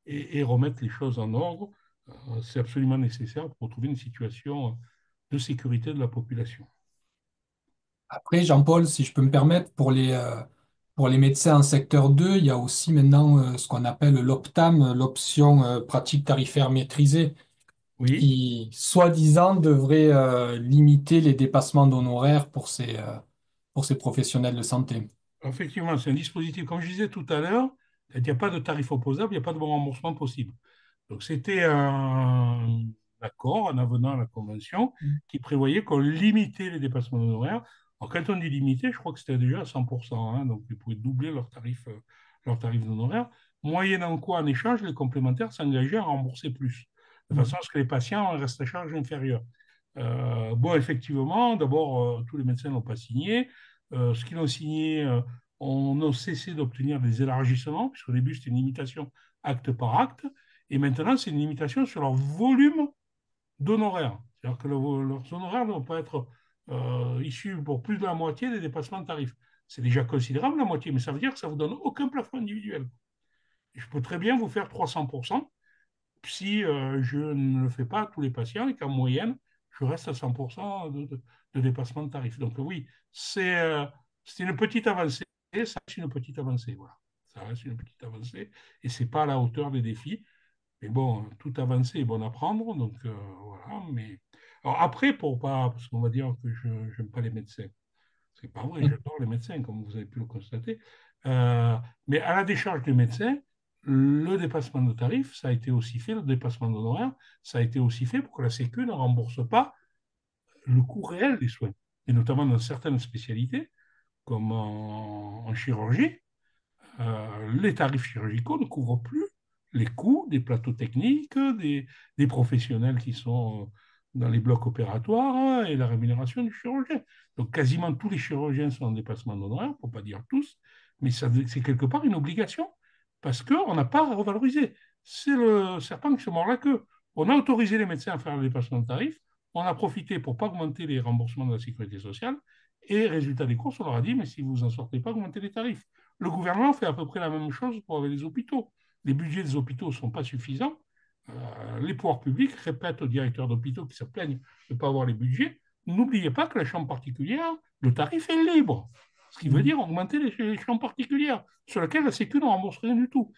et remette les choses en ordre. C'est absolument nécessaire pour trouver une situation de sécurité de la population. Après, Jean-Paul, si je peux me permettre, pour les médecins en secteur 2, il y a aussi maintenant ce qu'on appelle l'OPTAM, l'option pratique tarifaire maîtrisée, Oui, qui, soi-disant, devrait limiter les dépassements d'honoraires pour ces professionnels de santé. effectivement, c'est un dispositif, comme je disais tout à l'heure, il n'y a pas de tarif opposable, il n'y a pas de bon remboursement possible. Donc c'était un accord, un avenant à la Convention, qui prévoyait qu'on limitait les dépassements d'honoraires. Alors quand on dit limité, je crois que c'était déjà à 100%, hein, donc ils pouvaient doubler leur tarif d'honoraires, moyennant quoi, en échange, les complémentaires s'engageaient à rembourser plus, de façon à ce que les patients restent à charge inférieure. Bon, effectivement, d'abord, tous les médecins n'ont pas signé. Ce qu'ils ont signé, on a cessé d'obtenir des élargissements, puisqu'au début, c'était une limitation acte par acte. Et maintenant, c'est une limitation sur leur volume d'honoraires. C'est-à-dire que leurs honoraires ne vont pas être issus pour plus de la moitié des dépassements de tarifs. C'est déjà considérable la moitié, mais ça veut dire que ça ne vous donne aucun plafond individuel. Et je peux très bien vous faire 300% si je ne le fais pas à tous les patients et qu'en moyenne, je reste à 100% de dépassement de tarifs. Donc oui, c'est une petite avancée, ça reste une petite avancée. Voilà. Ça reste une petite avancée et ce n'est pas à la hauteur des défis. Mais bon, toute avancée est bonne à prendre, donc voilà. Mais alors après, pour pas, parce qu'on va dire que je n'aime pas les médecins. C'est pas vrai, j'adore les médecins, comme vous avez pu le constater. Euh, mais à la décharge des médecins, le dépassement de tarifs, ça a été aussi fait, le dépassement d'honoraires, ça a été aussi fait pour que la Sécu ne rembourse pas le coût réel des soins, et notamment dans certaines spécialités, comme en chirurgie, les tarifs chirurgicaux ne couvrent plus les coûts des plateaux techniques, des professionnels qui sont dans les blocs opératoires et la rémunération du chirurgien. Donc quasiment tous les chirurgiens sont en dépassement d'honoraires, pour ne pas dire tous, mais c'est quelque part une obligation parce qu'on n'a pas revalorisé. C'est le serpent qui se mord la queue. On a autorisé les médecins à faire le dépassement de tarifs, on a profité pour ne pas augmenter les remboursements de la sécurité sociale, et résultat des courses, on leur a dit, mais si vous n'en sortez pas, augmentez les tarifs. Le gouvernement fait à peu près la même chose pour les hôpitaux. Les budgets des hôpitaux ne sont pas suffisants. Les pouvoirs publics répètent aux directeurs d'hôpitaux qui se plaignent de ne pas avoir les budgets. N'oubliez pas que la chambre particulière, le tarif est libre. Ce qui veut dire augmenter les chambres particulières, sur lesquelles la Sécu ne rembourse rien du tout.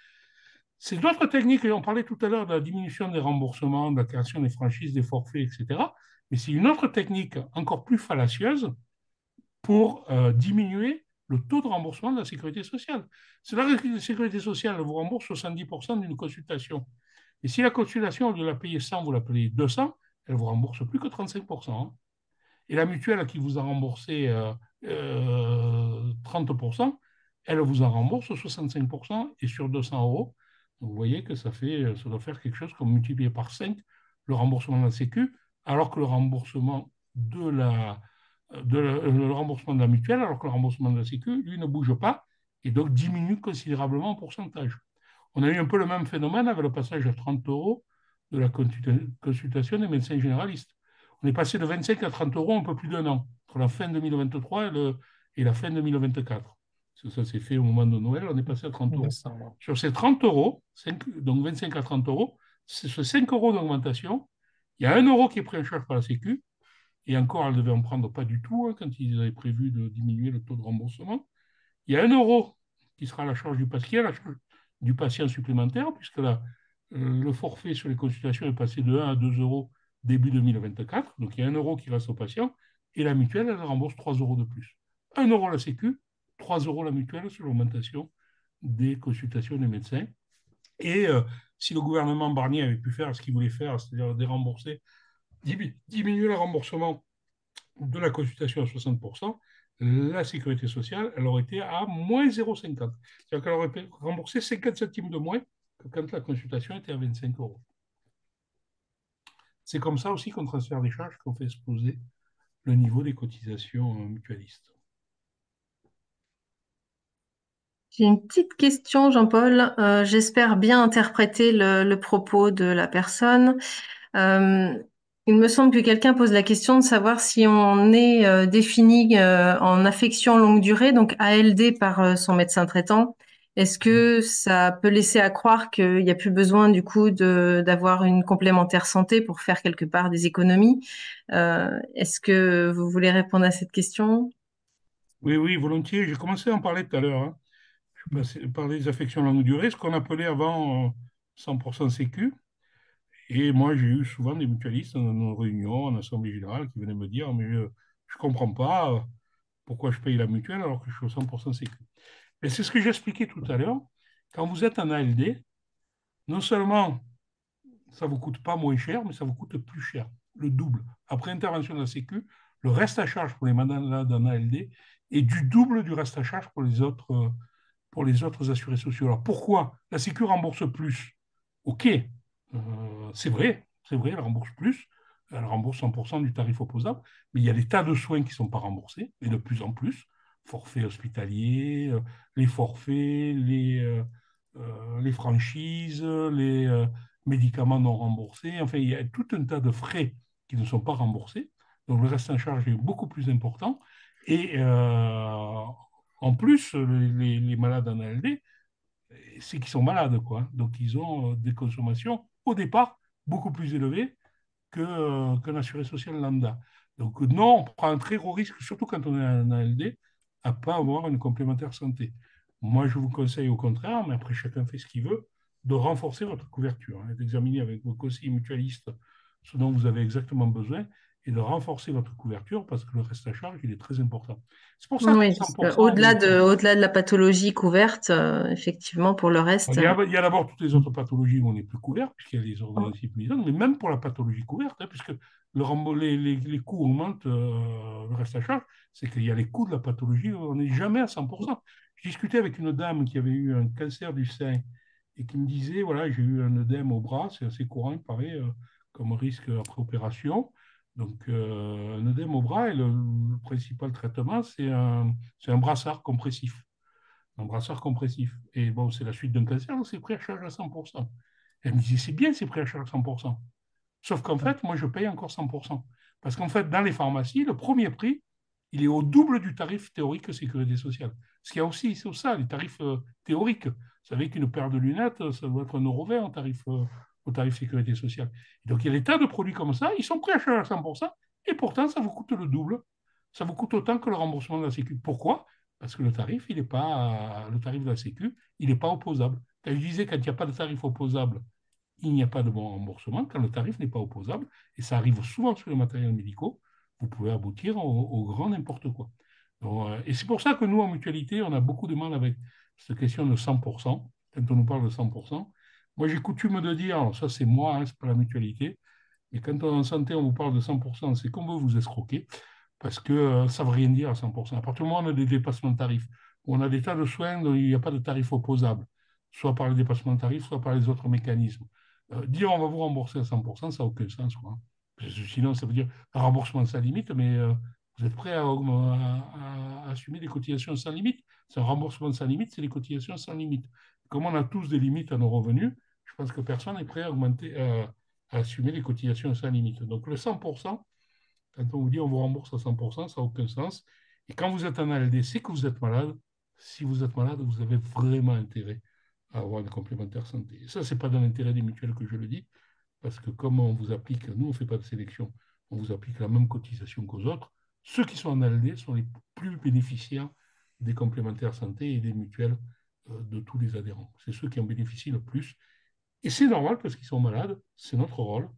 C'est d'autres techniques, et on parlait tout à l'heure de la diminution des remboursements, de la création des franchises, des forfaits, etc. Mais c'est une autre technique encore plus fallacieuse pour diminuer le taux de remboursement de la sécurité sociale. C'est la sécurité sociale vous rembourse 70% d'une consultation. Et si la consultation, au lieu de la payer 100, vous la payez 200, elle ne vous rembourse plus que 35%. Hein. Et la mutuelle qui vous a remboursé 30%, elle vous en rembourse 65% et sur 200 euros. Donc vous voyez que ça doit faire quelque chose comme multiplié par 5 le remboursement de la Sécu, alors que le remboursement le remboursement de la mutuelle, alors que le remboursement de la Sécu, lui, ne bouge pas et donc diminue considérablement en pourcentage. On a eu un peu le même phénomène avec le passage à 30 euros de la consultation des médecins généralistes. On est passé de 25 à 30 euros un peu plus d'un an, entre la fin 2023 et la fin 2024. Ça s'est fait au moment de Noël, on est passé à 30 euros. Sur ces 30 euros, donc 25 à 30 euros, c'est ce 5 euros d'augmentation, il y a 1 euro qui est pris en charge par la Sécu, et encore, elle ne devait en prendre pas du tout hein, quand ils avaient prévu de diminuer le taux de remboursement. Il y a 1 euro qui sera à la charge du patient, à la charge du patient supplémentaire, puisque là, le forfait sur les consultations est passé de 1 à 2 euros début 2024. Donc il y a 1 euro qui reste au patient, et la mutuelle, elle rembourse 3 euros de plus. 1 euro la Sécu, 3 euros la mutuelle sur l'augmentation des consultations des médecins. Et si le gouvernement Barnier avait pu faire ce qu'il voulait faire, c'est-à-dire dérembourser, diminuer le remboursement de la consultation à 60%, la sécurité sociale, elle aurait été à moins 0,50. C'est-à-dire qu'elle aurait remboursé 50 centimes de moins que quand la consultation était à 25 euros. C'est comme ça aussi qu'on transfère des charges, qu'on fait exploser le niveau des cotisations mutualistes. J'ai une petite question, Jean-Paul. J'espère bien interpréter le propos de la personne. Euh, il me semble que quelqu'un pose la question de savoir si on est défini en affection longue durée, donc ALD par son médecin traitant. Est-ce que ça peut laisser à croire qu'il n'y a plus besoin du coup d'avoir une complémentaire santé pour faire quelque part des économies? Est-ce que vous voulez répondre à cette question? Oui, oui, volontiers. J'ai commencé à en parler tout à l'heure, hein. Par des affections longue durée, ce qu'on appelait avant 100% Sécu. Et moi, j'ai eu souvent des mutualistes dans nos réunions, en assemblée générale, qui venaient me dire, mais je ne comprends pas pourquoi je paye la mutuelle alors que je suis au 100% Sécu. Et c'est ce que j'expliquais tout à l'heure. Quand vous êtes en ALD, non seulement ça ne vous coûte pas moins cher, mais ça vous coûte plus cher, le double. Après intervention de la Sécu, le reste à charge pour les malades en ALD est du double du reste à charge pour les autres assurés sociaux. Alors pourquoi la Sécu rembourse plus? Ok, c'est vrai, elle rembourse plus, elle rembourse 100% du tarif opposable, mais il y a des tas de soins qui ne sont pas remboursés, et de plus en plus, forfaits hospitaliers, les forfaits, les franchises, les médicaments non remboursés, enfin, il y a tout un tas de frais qui ne sont pas remboursés, donc le reste en charge est beaucoup plus important, et en plus, les malades en ALD, c'est qu'ils sont malades, quoi. Donc, ils ont des consommations, au départ, beaucoup plus élevées qu'un assuré social lambda. Donc, non, on prend un très gros risque, surtout quand on est en ALD, à ne pas avoir une complémentaire santé. Moi, je vous conseille au contraire, mais après, chacun fait ce qu'il veut, de renforcer votre couverture, hein, d'examiner avec vos conseillers mutualistes ce dont vous avez exactement besoin et de renforcer votre couverture parce que le reste à charge, il est très important. C'est pour ça que Oui, parce que 100%, vous êtes. au-delà de la pathologie couverte, effectivement, pour le reste. Il y a d'abord toutes les autres pathologies où on n'est plus couvert, puisqu'il y a les ordonnances hypnotisantes, mais même pour la pathologie couverte, hein, puisque les coûts augmentent, le reste à charge, c'est qu'il y a les coûts de la pathologie, on n'est jamais à 100%. Je discutais avec une dame qui avait eu un cancer du sein et qui me disait, voilà, j'ai eu un œdème au bras, c'est assez courant, il paraît, comme risque après opération. Donc, un œdème au bras, et le principal traitement, c'est un brassard compressif, un brassard compressif. Et bon, c'est la suite d'un cancer, donc c'est pris à charge à 100%. Elle me disait, c'est bien, c'est pris à charge à 100%. Sauf qu'en fait, moi, je paye encore 100%. Parce qu'en fait, dans les pharmacies, le premier prix, il est au double du tarif théorique sécurité sociale. Ce qu'il y a aussi, c'est ça, les tarifs théoriques. Vous savez qu'une paire de lunettes, ça doit être 1,20 € au tarif sécurité sociale. Et donc, il y a des tas de produits comme ça, ils sont pris à charge à 100%, et pourtant, ça vous coûte le double. Ça vous coûte autant que le remboursement de la Sécu. Pourquoi? Parce que le tarif, il est pas, le tarif de la Sécu, il n'est pas opposable. Quand je disais, quand il n'y a pas de tarif opposable, il n'y a pas de bon remboursement. Quand le tarif n'est pas opposable, et ça arrive souvent sur les matériels médicaux, vous pouvez aboutir au grand n'importe quoi. Donc, et c'est pour ça que nous, en mutualité, on a beaucoup de mal avec cette question de 100%. Quand on nous parle de 100%, moi, j'ai coutume de dire, alors ça c'est moi, hein, c'est pas la mutualité, mais quand en santé, on vous parle de 100%, c'est qu'on veut vous escroquer, parce que ça ne veut rien dire à 100%. À partir du moment où on a des dépassements de tarifs, où on a des tas de soins dont il n'y a pas de tarif opposable, soit par les dépassements de tarifs, soit par les autres mécanismes. Dire on va vous rembourser à 100%, ça n'a aucun sens, quoi, hein. Sinon, ça veut dire un remboursement sans limite, mais vous êtes prêt à assumer des cotisations sans limite? C'est un remboursement sans limite, c'est des cotisations sans limite. Comme on a tous des limites à nos revenus, je pense que personne n'est prêt à assumer les cotisations sans limite. Donc le 100%, quand on vous dit on vous rembourse à 100%, ça n'a aucun sens. Et quand vous êtes en ALD, c'est que vous êtes malade. Si vous êtes malade, vous avez vraiment intérêt à avoir une complémentaire santé. Et ça, ce n'est pas dans l'intérêt des mutuelles que je le dis, parce que comme on vous applique, nous, on ne fait pas de sélection, on vous applique la même cotisation qu'aux autres. Ceux qui sont en ALD sont les plus bénéficiaires des complémentaires santé et des mutuelles de tous les adhérents. C'est ceux qui en bénéficient le plus. Et c'est normal parce qu'ils sont malades, c'est notre rôle.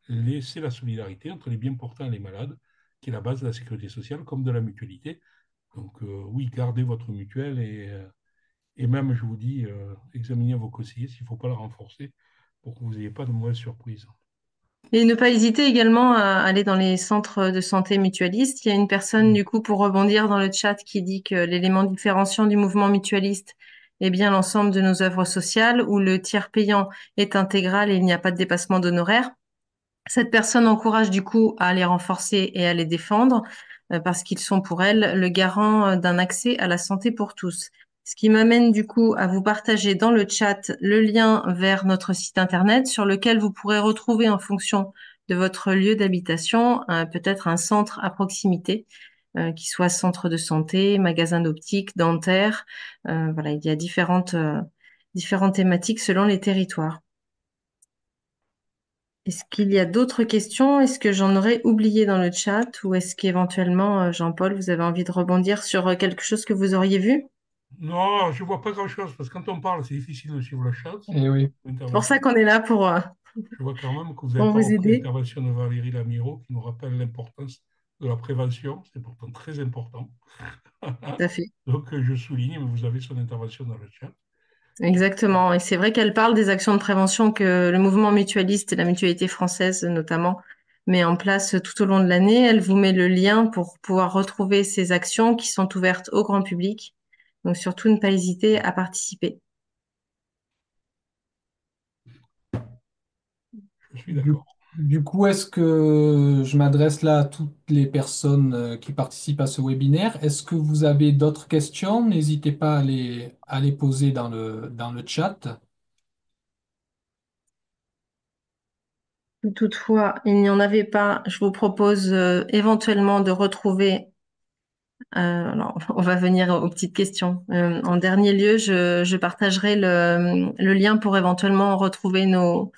C'est la solidarité entre les bien portants et les malades, qui est la base de la sécurité sociale comme de la mutualité. Donc oui, gardez votre mutuelle et même, je vous dis, examinez vos conseillers s'il ne faut pas la renforcer pour que vous n'ayez pas de mauvaises surprises. Et ne pas hésiter également à aller dans les centres de santé mutualistes. Il y a une personne, Mm. du coup, pour rebondir dans le chat, qui dit que l'élément différenciant du mouvement mutualiste est bien l'ensemble de nos œuvres sociales où le tiers payant est intégral et il n'y a pas de dépassement d'honoraires. Cette personne encourage du coup à les renforcer et à les défendre parce qu'ils sont pour elle le garant d'un accès à la santé pour tous. Ce qui m'amène du coup à vous partager dans le chat le lien vers notre site internet sur lequel vous pourrez retrouver en fonction de votre lieu d'habitation peut-être un centre à proximité qui soit centre de santé, magasin d'optique, dentaire. Voilà, il y a différentes thématiques selon les territoires. Est-ce qu'il y a d'autres questions? Est-ce que j'en aurais oublié dans le chat ou est-ce qu'éventuellement, Jean-Paul, vous avez envie de rebondir sur quelque chose que vous auriez vu? Non, je ne vois pas grand-chose, parce que quand on parle, c'est difficile de suivre la chat, Eh oui. C'est pour ça l'intervention. qu'on est là Je vois quand même que vous n'avez pour pas vous repris aider. l'intervention de Valérie Lamiro, qui nous rappelle l'importance de la prévention. C'est pourtant très important. Tout à fait. Donc, je souligne, mais vous avez son intervention dans le chat. Exactement. Et c'est vrai qu'elle parle des actions de prévention que le mouvement mutualiste et la mutualité française notamment met en place tout au long de l'année. Elle vous met le lien pour pouvoir retrouver ces actions qui sont ouvertes au grand public. Donc surtout ne pas hésiter à participer. Je suis Du, d'accord. du coup, est-ce que je m'adresse là à toutes les personnes qui participent à ce webinaire? Est-ce que vous avez d'autres questions? N'hésitez pas à les poser dans le chat. Si toutefois, il n'y en avait pas, je vous propose éventuellement de retrouver. Alors, on va venir aux petites questions. En dernier lieu, je partagerai le lien pour éventuellement retrouver nos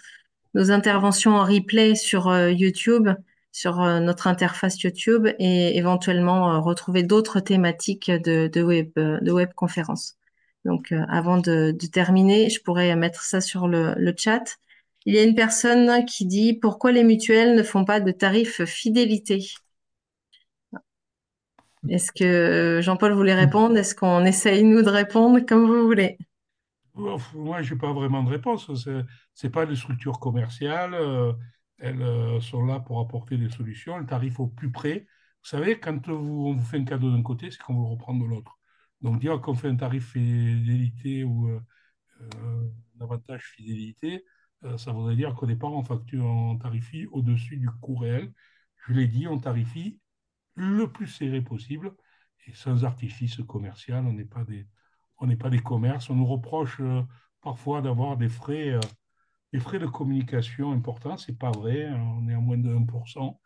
interventions en replay sur YouTube, sur notre interface YouTube et éventuellement retrouver d'autres thématiques de web conférences. Donc, avant de terminer, je pourrais mettre ça sur le chat. Il y a une personne qui dit pourquoi les mutuelles ne font pas de tarifs fidélité? Est-ce que Jean-Paul voulait répondre? Est-ce qu'on essaye, nous, de répondre comme vous voulez? Moi, je n'ai pas vraiment de réponse. C'est pas des structures commerciales. Elles sont là pour apporter des solutions. Le tarif au plus près. Vous savez, quand on vous fait un cadeau d'un côté, c'est qu'on vous le reprend de l'autre. Donc, dire qu'on fait un tarif fidélité ou un avantage fidélité, ça voudrait dire qu'au départ, on tarifie au-dessus du coût réel. Je l'ai dit, on tarifie le plus serré possible et sans artifice commercial. On n'est pas des commerces. On nous reproche parfois d'avoir des frais de communication importants. C'est pas vrai. On est à moins de 1%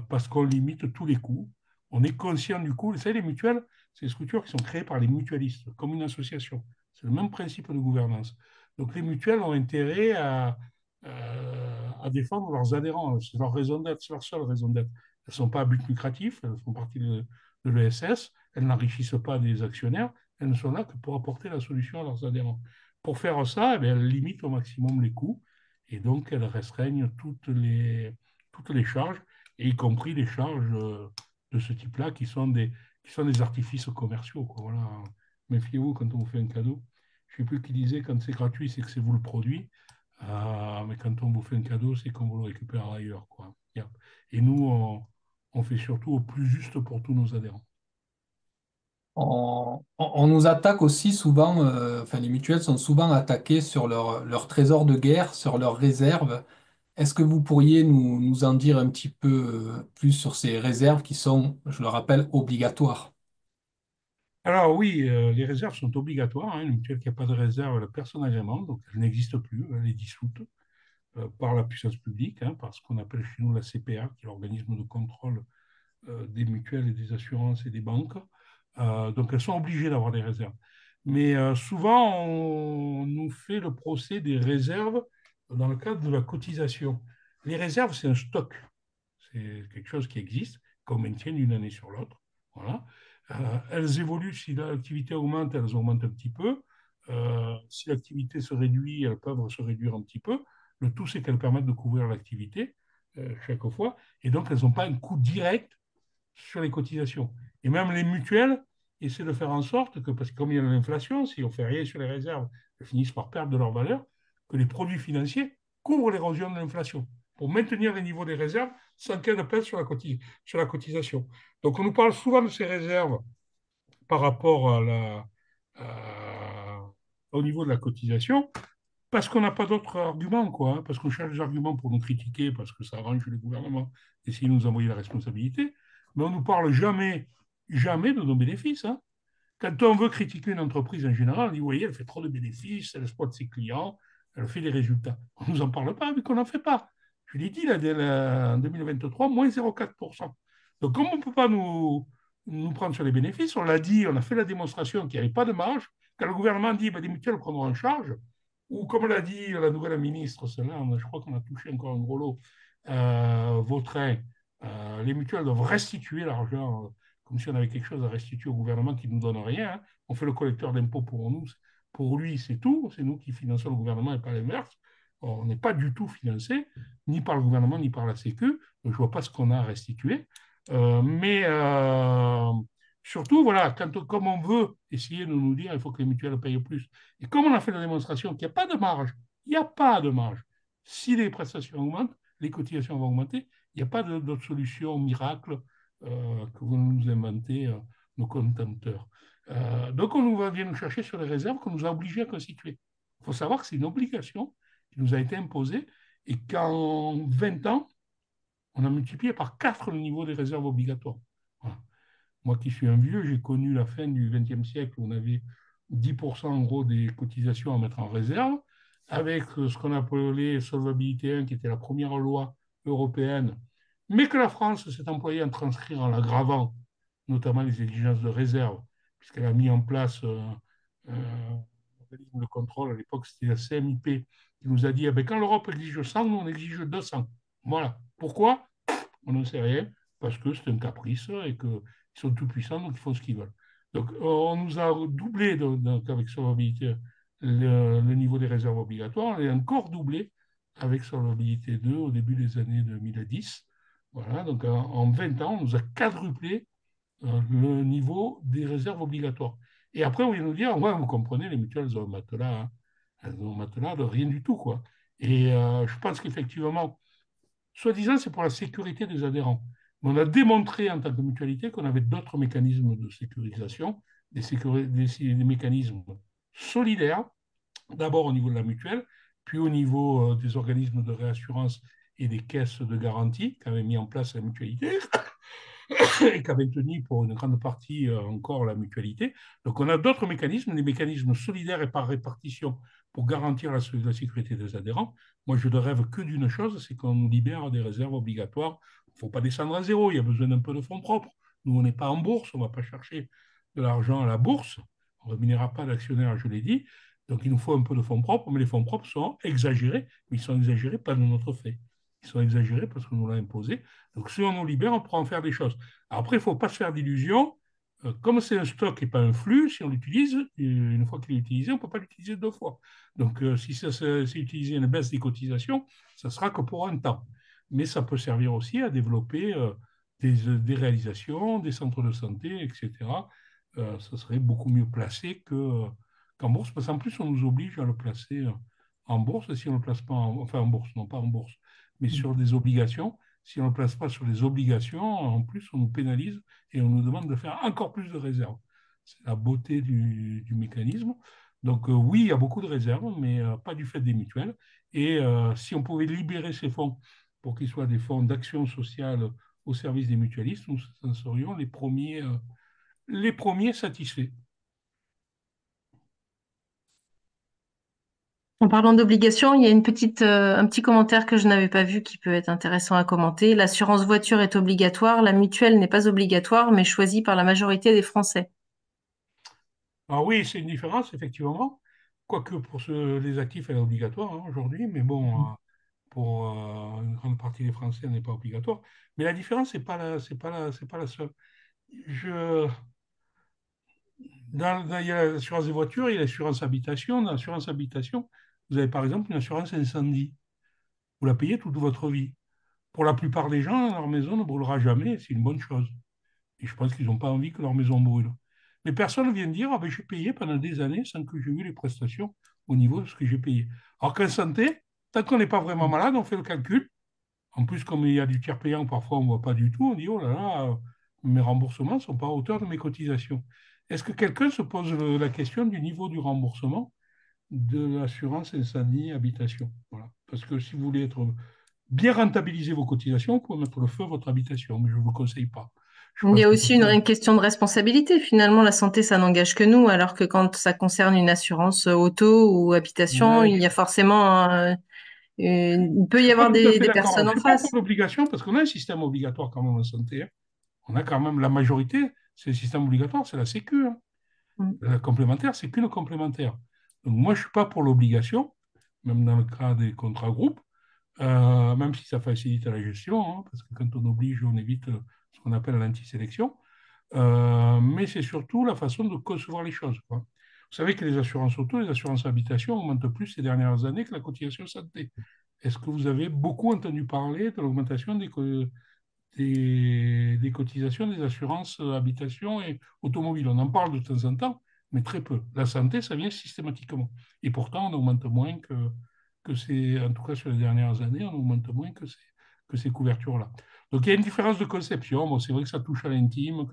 parce qu'on limite tous les coûts. On est conscient du coût. Vous savez, les mutuelles, c'est des structures qui sont créées par les mutualistes, comme une association. C'est le même principe de gouvernance. Donc les mutuelles ont intérêt à défendre leurs adhérents. C'est leur raison d'être, c'est leur seule raison d'être. Elles ne sont pas à but lucratif, elles font partie de l'ESS, elles n'enrichissent pas des actionnaires, elles ne sont là que pour apporter la solution à leurs adhérents. Pour faire ça, eh bien, elles limitent au maximum les coûts et donc elles restreignent toutes les charges, et y compris les charges de ce type-là qui sont des artifices commerciaux, quoi. Voilà. Méfiez-vous quand on vous fait un cadeau. Je ne sais plus qui disait quand c'est gratuit, c'est que c'est vous le produit. Mais quand on vous fait un cadeau, c'est qu'on vous le récupère ailleurs, quoi. Yep. Et nous, on fait surtout au plus juste pour tous nos adhérents. On nous attaque aussi souvent, enfin les mutuelles sont souvent attaquées sur leur trésor de guerre, sur leurs réserves. Est-ce que vous pourriez nous en dire un petit peu plus sur ces réserves qui sont, je le rappelle, obligatoires? Alors oui, les réserves sont obligatoires, hein. Une mutuelle qui n'a pas de réserve, elle a personne agrément, donc elle n'existe plus, elle est dissoute par la puissance publique, hein, par ce qu'on appelle chez nous la CPA, qui est l'organisme de contrôle des mutuelles et des assurances et des banques. Donc elles sont obligées d'avoir des réserves. Mais souvent, on nous fait le procès des réserves dans le cadre de la cotisation. Les réserves, c'est un stock. C'est quelque chose qui existe, qu'on maintient d'une année sur l'autre. Voilà. Elles évoluent, si l'activité augmente, elles augmentent un petit peu. Si l'activité se réduit, elles peuvent se réduire un petit peu. Le tout, c'est qu'elles permettent de couvrir l'activité chaque fois. Et donc, elles n'ont pas un coût direct sur les cotisations. Et même les mutuelles essaient de faire en sorte que, parce que comme il y a l'inflation, si on fait rien sur les réserves, elles finissent par perdre de leur valeur, que les produits financiers couvrent l'érosion de l'inflation pour maintenir les niveaux des réserves sans qu'elles ne pèsent sur la cotisation. Donc on nous parle souvent de ces réserves par rapport au niveau de la cotisation, parce qu'on n'a pas d'autres arguments, quoi, hein, parce qu'on cherche des arguments pour nous critiquer, parce que ça arrange le gouvernement d'essayer de nous envoyer la responsabilité, mais on ne nous parle jamais, jamais de nos bénéfices, hein. Quand on veut critiquer une entreprise en général, on dit, vous voyez, elle fait trop de bénéfices, elle exploite ses clients, elle fait des résultats. On ne nous en parle pas, vu qu'on n'en fait pas. Je l'ai dit, là, en 2023, moins 0,4%. Donc, comme on ne peut pas nous prendre sur les bénéfices, on l'a dit, on a fait la démonstration qu'il n'y avait pas de marge. Quand le gouvernement dit, ben, les mutuelles prendront en charge, ou comme l'a dit la nouvelle ministre, celle-là, je crois qu'on a touché encore un gros lot, Vautrin, les mutuelles doivent restituer l'argent comme si on avait quelque chose à restituer au gouvernement qui ne nous donne rien. Hein. On fait le collecteur d'impôts pour nous, pour lui, c'est tout. C'est nous qui finançons le gouvernement et pas l'inverse. On n'est pas du tout financé, ni par le gouvernement, ni par la Sécu. Donc, je ne vois pas ce qu'on a à restituer. Mais surtout, voilà, comme on veut essayer de nous dire qu'il faut que les mutuelles payent plus. Et comme on a fait la démonstration qu'il n'y a pas de marge, il n'y a pas de marge. Si les prestations augmentent, les cotisations vont augmenter. Il n'y a pas d'autre solution miracle que vous nous inventez, nos contempteurs. Donc, vient nous chercher sur les réserves qu'on nous a obligés à constituer. Il faut savoir que c'est une obligation qui nous a été imposée et qu'en 20 ans, on a multiplié par 4 le niveau des réserves obligatoires. Voilà. Moi qui suis un vieux, j'ai connu la fin du XXe siècle où on avait 10% en gros des cotisations à mettre en réserve, avec ce qu'on appelait Solvabilité 1, qui était la première loi européenne, mais que la France s'est employée à transcrire en l'aggravant, notamment les exigences de réserve, puisqu'elle a mis en place un organisme de contrôle. À l'époque, c'était la CMIP qui nous a dit, eh bien, quand l'Europe exige 100, nous on exige 200. Voilà. Pourquoi? On n'en sait rien, parce que c'est un caprice et qu'ils sont tout puissants, donc ils font ce qu'ils veulent. Donc, on nous a doublé donc, avec Solvabilité le niveau des réserves obligatoires, et encore doublé avec Solvabilité 2 au début des années 2010. Voilà, donc en 20 ans, on nous a quadruplé le niveau des réserves obligatoires. Et après, on vient nous dire, ouais, vous comprenez, les mutuelles, elles ont un matelas, hein. Elles ont un matelas de rien du tout, quoi. Et je pense qu'effectivement, soi-disant, c'est pour la sécurité des adhérents. Mais on a démontré en tant que mutualité qu'on avait d'autres mécanismes de sécurisation, des mécanismes solidaires, d'abord au niveau de la mutuelle, puis au niveau des organismes de réassurance et des caisses de garantie qu'avait mis en place la mutualité et qu'avait tenu pour une grande partie encore la mutualité. Donc on a d'autres mécanismes, des mécanismes solidaires et par répartition pour garantir la sécurité des adhérents. Moi, je ne rêve que d'une chose, c'est qu'on nous libère des réserves obligatoires. Il ne faut pas descendre à zéro, il y a besoin d'un peu de fonds propres. Nous, on n'est pas en bourse, on ne va pas chercher de l'argent à la bourse. On ne rémunérera pas d'actionnaires, je l'ai dit. Donc, il nous faut un peu de fonds propres, mais les fonds propres sont exagérés, mais ils sont exagérés pas de notre fait. Ils sont exagérés parce qu'on nous l'a imposé. Donc, si on nous libère, on pourra en faire des choses. Après, il ne faut pas se faire d'illusions. Comme c'est un stock et pas un flux, si on l'utilise, une fois qu'il est utilisé, on ne peut pas l'utiliser deux fois. Donc, si c'est utilisé une baisse des cotisations, ça sera que pour un temps. Mais ça peut servir aussi à développer des réalisations, des centres de santé, etc. Ça serait beaucoup mieux placé qu'en bourse, parce qu'en plus, on nous oblige à le placer en bourse. Si on ne le place pas enfin en bourse, non pas en bourse, mais sur des obligations. Si on ne le place pas sur les obligations, en plus, on nous pénalise et on nous demande de faire encore plus de réserves. C'est la beauté du mécanisme. Donc oui, il y a beaucoup de réserves, mais pas du fait des mutuelles. Et si on pouvait libérer ces fonds pour qu'ils soient des fonds d'action sociale au service des mutualistes, nous en serions les premiers satisfaits. En parlant d'obligations, il y a un petit commentaire que je n'avais pas vu qui peut être intéressant à commenter. L'assurance voiture est obligatoire, la mutuelle n'est pas obligatoire, mais choisie par la majorité des Français. Alors oui, c'est une différence, effectivement. Quoique pour les actifs, elle est obligatoire hein, aujourd'hui, mais bon, pour une grande partie des Français, elle n'est pas obligatoire. Mais la différence, c'est pas la seule. Je, il y a l'assurance des voitures, il y a l'assurance habitation. Dans l'assurance habitation, vous avez par exemple une assurance incendie. Vous la payez toute votre vie. Pour la plupart des gens, leur maison ne brûlera jamais, c'est une bonne chose. Et je pense qu'ils n'ont pas envie que leur maison brûle. Mais personne ne vient dire, ah ben, j'ai payé pendant des années sans que j'ai eu les prestations au niveau de ce que j'ai payé. Alors qu'en santé, tant qu'on n'est pas vraiment malade, on fait le calcul. En plus, comme il y a du tiers payant, parfois on ne voit pas du tout, on dit, oh là là, mes remboursements ne sont pas à hauteur de mes cotisations. Est-ce que quelqu'un se pose la question du niveau du remboursement de l'assurance incendie habitation? Voilà. Parce que si vous voulez bien rentabiliser vos cotisations, vous pouvez mettre le feu à votre habitation, mais je ne vous le conseille pas. je Il y pense a que aussi personne. une question de responsabilité. Finalement, la santé, ça n'engage que nous, alors que quand ça concerne une assurance auto ou habitation, Ouais, il y a forcément, il peut je y suis pas avoir tout à fait des d'accord. personnes Je en suis pas pour face. l'obligation parce qu'on a un système obligatoire quand même en santé, hein. On a quand même la majorité, c'est le système obligatoire, c'est la Sécu, hein. Mm. La complémentaire, c'est qu'une complémentaire. Donc moi, je suis pas pour l'obligation, même dans le cas des contrats groupes, même si ça facilite la gestion, hein, parce que quand on oblige, on évite ce qu'on appelle l'antisélection. Mais c'est surtout la façon de concevoir les choses, quoi. Vous savez que les assurances auto, les assurances habitation augmentent plus ces dernières années que la cotisation santé. Est-ce que vous avez beaucoup entendu parler de l'augmentation des cotisations des assurances habitation et automobile? On en parle de temps en temps, mais très peu. La santé, ça vient systématiquement. Et pourtant, on augmente moins que ces, en tout cas sur les dernières années, on augmente moins que ces couvertures-là. Donc il y a une différence de conception. Bon, c'est vrai que ça touche à l'intime,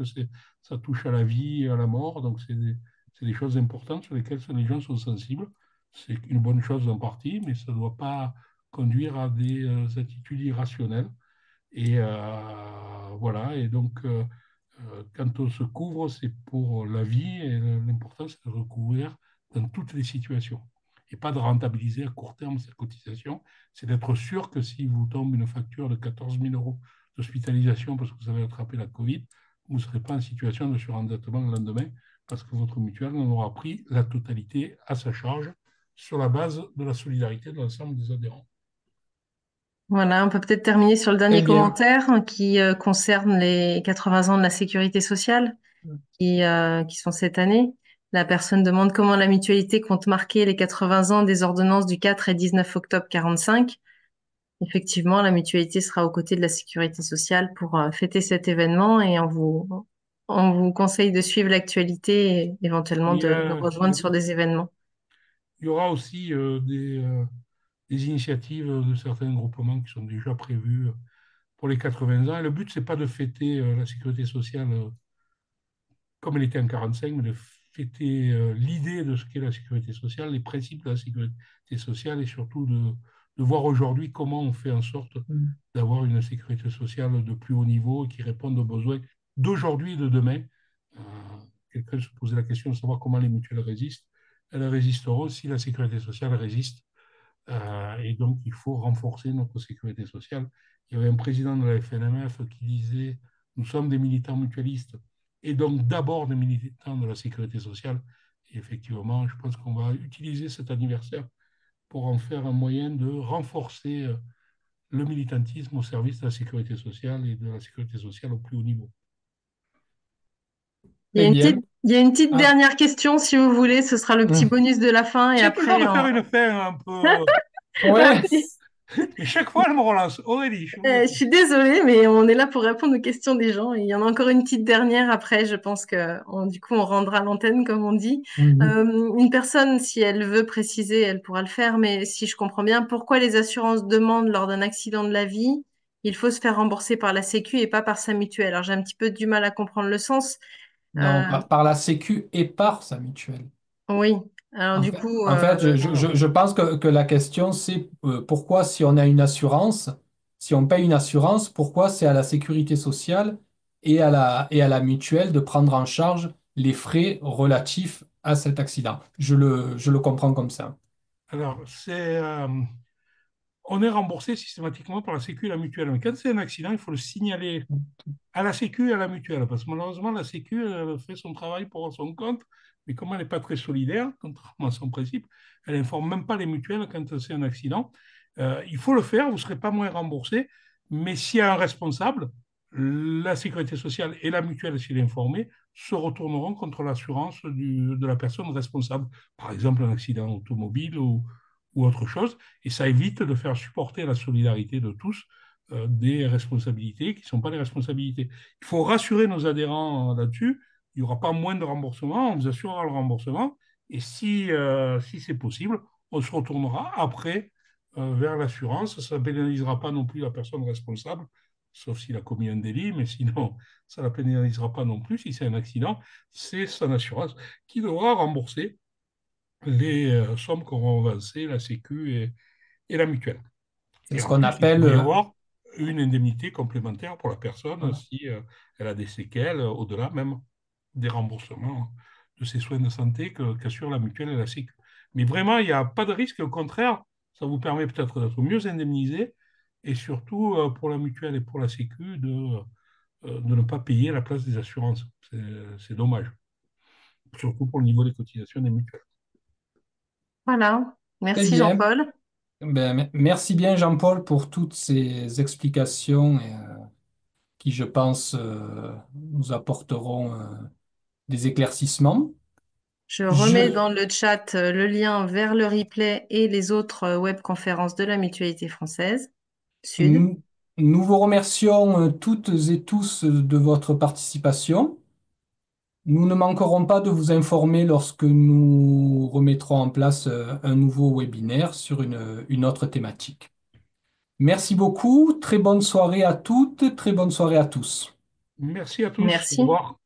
ça touche à la vie et à la mort. Donc c'est des choses importantes sur lesquelles les gens sont sensibles. C'est une bonne chose en partie, mais ça ne doit pas conduire à des attitudes irrationnelles. Et voilà, et donc quand on se couvre, c'est pour la vie, et l'important, c'est de recouvrir dans toutes les situations. Et pas de rentabiliser à court terme sa cotisation, c'est d'être sûr que si vous tombe une facture de 14 000 euros d'hospitalisation parce que vous avez attrapé la Covid, vous ne serez pas en situation de surendettement le lendemain parce que votre mutuelle en aura pris la totalité à sa charge sur la base de la solidarité de l'ensemble des adhérents. Voilà, on peut peut-être terminer sur le Très dernier bien. commentaire qui concerne les 80 ans de la sécurité sociale qui sont cette année. La personne demande comment la mutualité compte marquer les 80 ans des ordonnances du 4 et 19 octobre 45. Effectivement, la mutualité sera aux côtés de la sécurité sociale pour fêter cet événement et on vous conseille de suivre l'actualité et éventuellement Et, de nous rejoindre sur des événements. il y aura aussi des initiatives de certains groupements qui sont déjà prévues pour les 80 ans. Et le but, c'est pas de fêter la sécurité sociale comme elle était en 45, mais de fêter l'idée de ce qu'est la sécurité sociale, les principes de la sécurité sociale et surtout de voir aujourd'hui comment on fait en sorte d'avoir une sécurité sociale de plus haut niveau et qui réponde aux besoins d'aujourd'hui et de demain. Euh, Quelqu'un se posait la question de savoir comment les mutuelles résistent. Elles résisteront si la sécurité sociale résiste. Et donc, il faut renforcer notre sécurité sociale. Il y avait un président de la FNMF qui disait, nous sommes des militants mutualistes et donc d'abord des militants de la sécurité sociale. Et effectivement, je pense qu'on va utiliser cet anniversaire pour en faire un moyen de renforcer le militantisme au service de la sécurité sociale et de la sécurité sociale au plus haut niveau. Très bien. Il y a une petite Ah, dernière question, si vous voulez. Ce sera le petit hum. bonus de la fin et J'essaie toujours après, de faire une fin un peu, Ouais. mais chaque fois elle me relance. Aurélie, je vous Je écoute. suis désolée, mais on est là pour répondre aux questions des gens. Il y en a encore une petite dernière après. Je pense que du coup, on rendra l'antenne, comme on dit. Mhm. Une personne, si elle veut préciser, elle pourra le faire. Mais si je comprends bien, pourquoi les assurances demandent lors d'un accident de la vie, il faut se faire rembourser par la Sécu et pas par sa mutuelle. Alors j'ai un petit peu du mal à comprendre le sens. Non, Euh, par la Sécu et par sa mutuelle. oui. Alors du coup, En fait, Alors, je pense que la question, c'est pourquoi si on a une assurance, si on paye une assurance, pourquoi c'est à la sécurité sociale et à la mutuelle de prendre en charge les frais relatifs à cet accident. Je le comprends comme ça. alors, on est remboursé systématiquement par la Sécu et la mutuelle. Mais quand c'est un accident, il faut le signaler à la Sécu et à la mutuelle. Parce que malheureusement, la Sécu elle fait son travail pour son compte, mais comme elle n'est pas très solidaire, contrairement à son principe, elle n'informe même pas les mutuelles quand c'est un accident. Il faut le faire, vous ne serez pas moins remboursé, mais s'il y a un responsable, la sécurité sociale et la mutuelle, s'il est informé, se retourneront contre l'assurance de la personne responsable. Par exemple, un accident automobile ou autre chose. Et ça évite de faire supporter la solidarité de tous des responsabilités qui ne sont pas des responsabilités. Il faut rassurer nos adhérents là-dessus. Il n'y aura pas moins de remboursement, on vous assurera le remboursement. Et si c'est possible, on se retournera après vers l'assurance. Ça ne pénalisera pas non plus la personne responsable, sauf s'il a commis un délit, mais sinon, ça ne la pénalisera pas non plus. Si c'est un accident, c'est son assurance qui devra rembourser les sommes qu'auront avancées la Sécu et la mutuelle. C'est Et ce en qu'on plus, il appelle pourrait y avoir une indemnité complémentaire pour la personne Voilà. si elle a des séquelles, au-delà même des remboursements de ses soins de santé qu'assure la mutuelle et la Sécu. Mais vraiment, il n'y a pas de risque, au contraire, ça vous permet peut-être d'être mieux indemnisé et surtout pour la mutuelle et pour la Sécu de ne pas payer la place des assurances. C'est dommage, surtout pour le niveau des cotisations des mutuelles. Voilà. Très Merci bien. Jean-Paul. Ben, merci bien, Jean-Paul, pour toutes ces explications qui, je pense, nous apporteront des éclaircissements. Je remets Je, dans le chat le lien vers le replay et les autres webconférences de la Mutualité française Sud. nous, nous vous remercions toutes et tous de votre participation. Nous ne manquerons pas de vous informer lorsque nous remettrons en place un nouveau webinaire sur une autre thématique. Merci beaucoup. Très bonne soirée à toutes, très bonne soirée à tous. Merci à tous. Au Merci. revoir.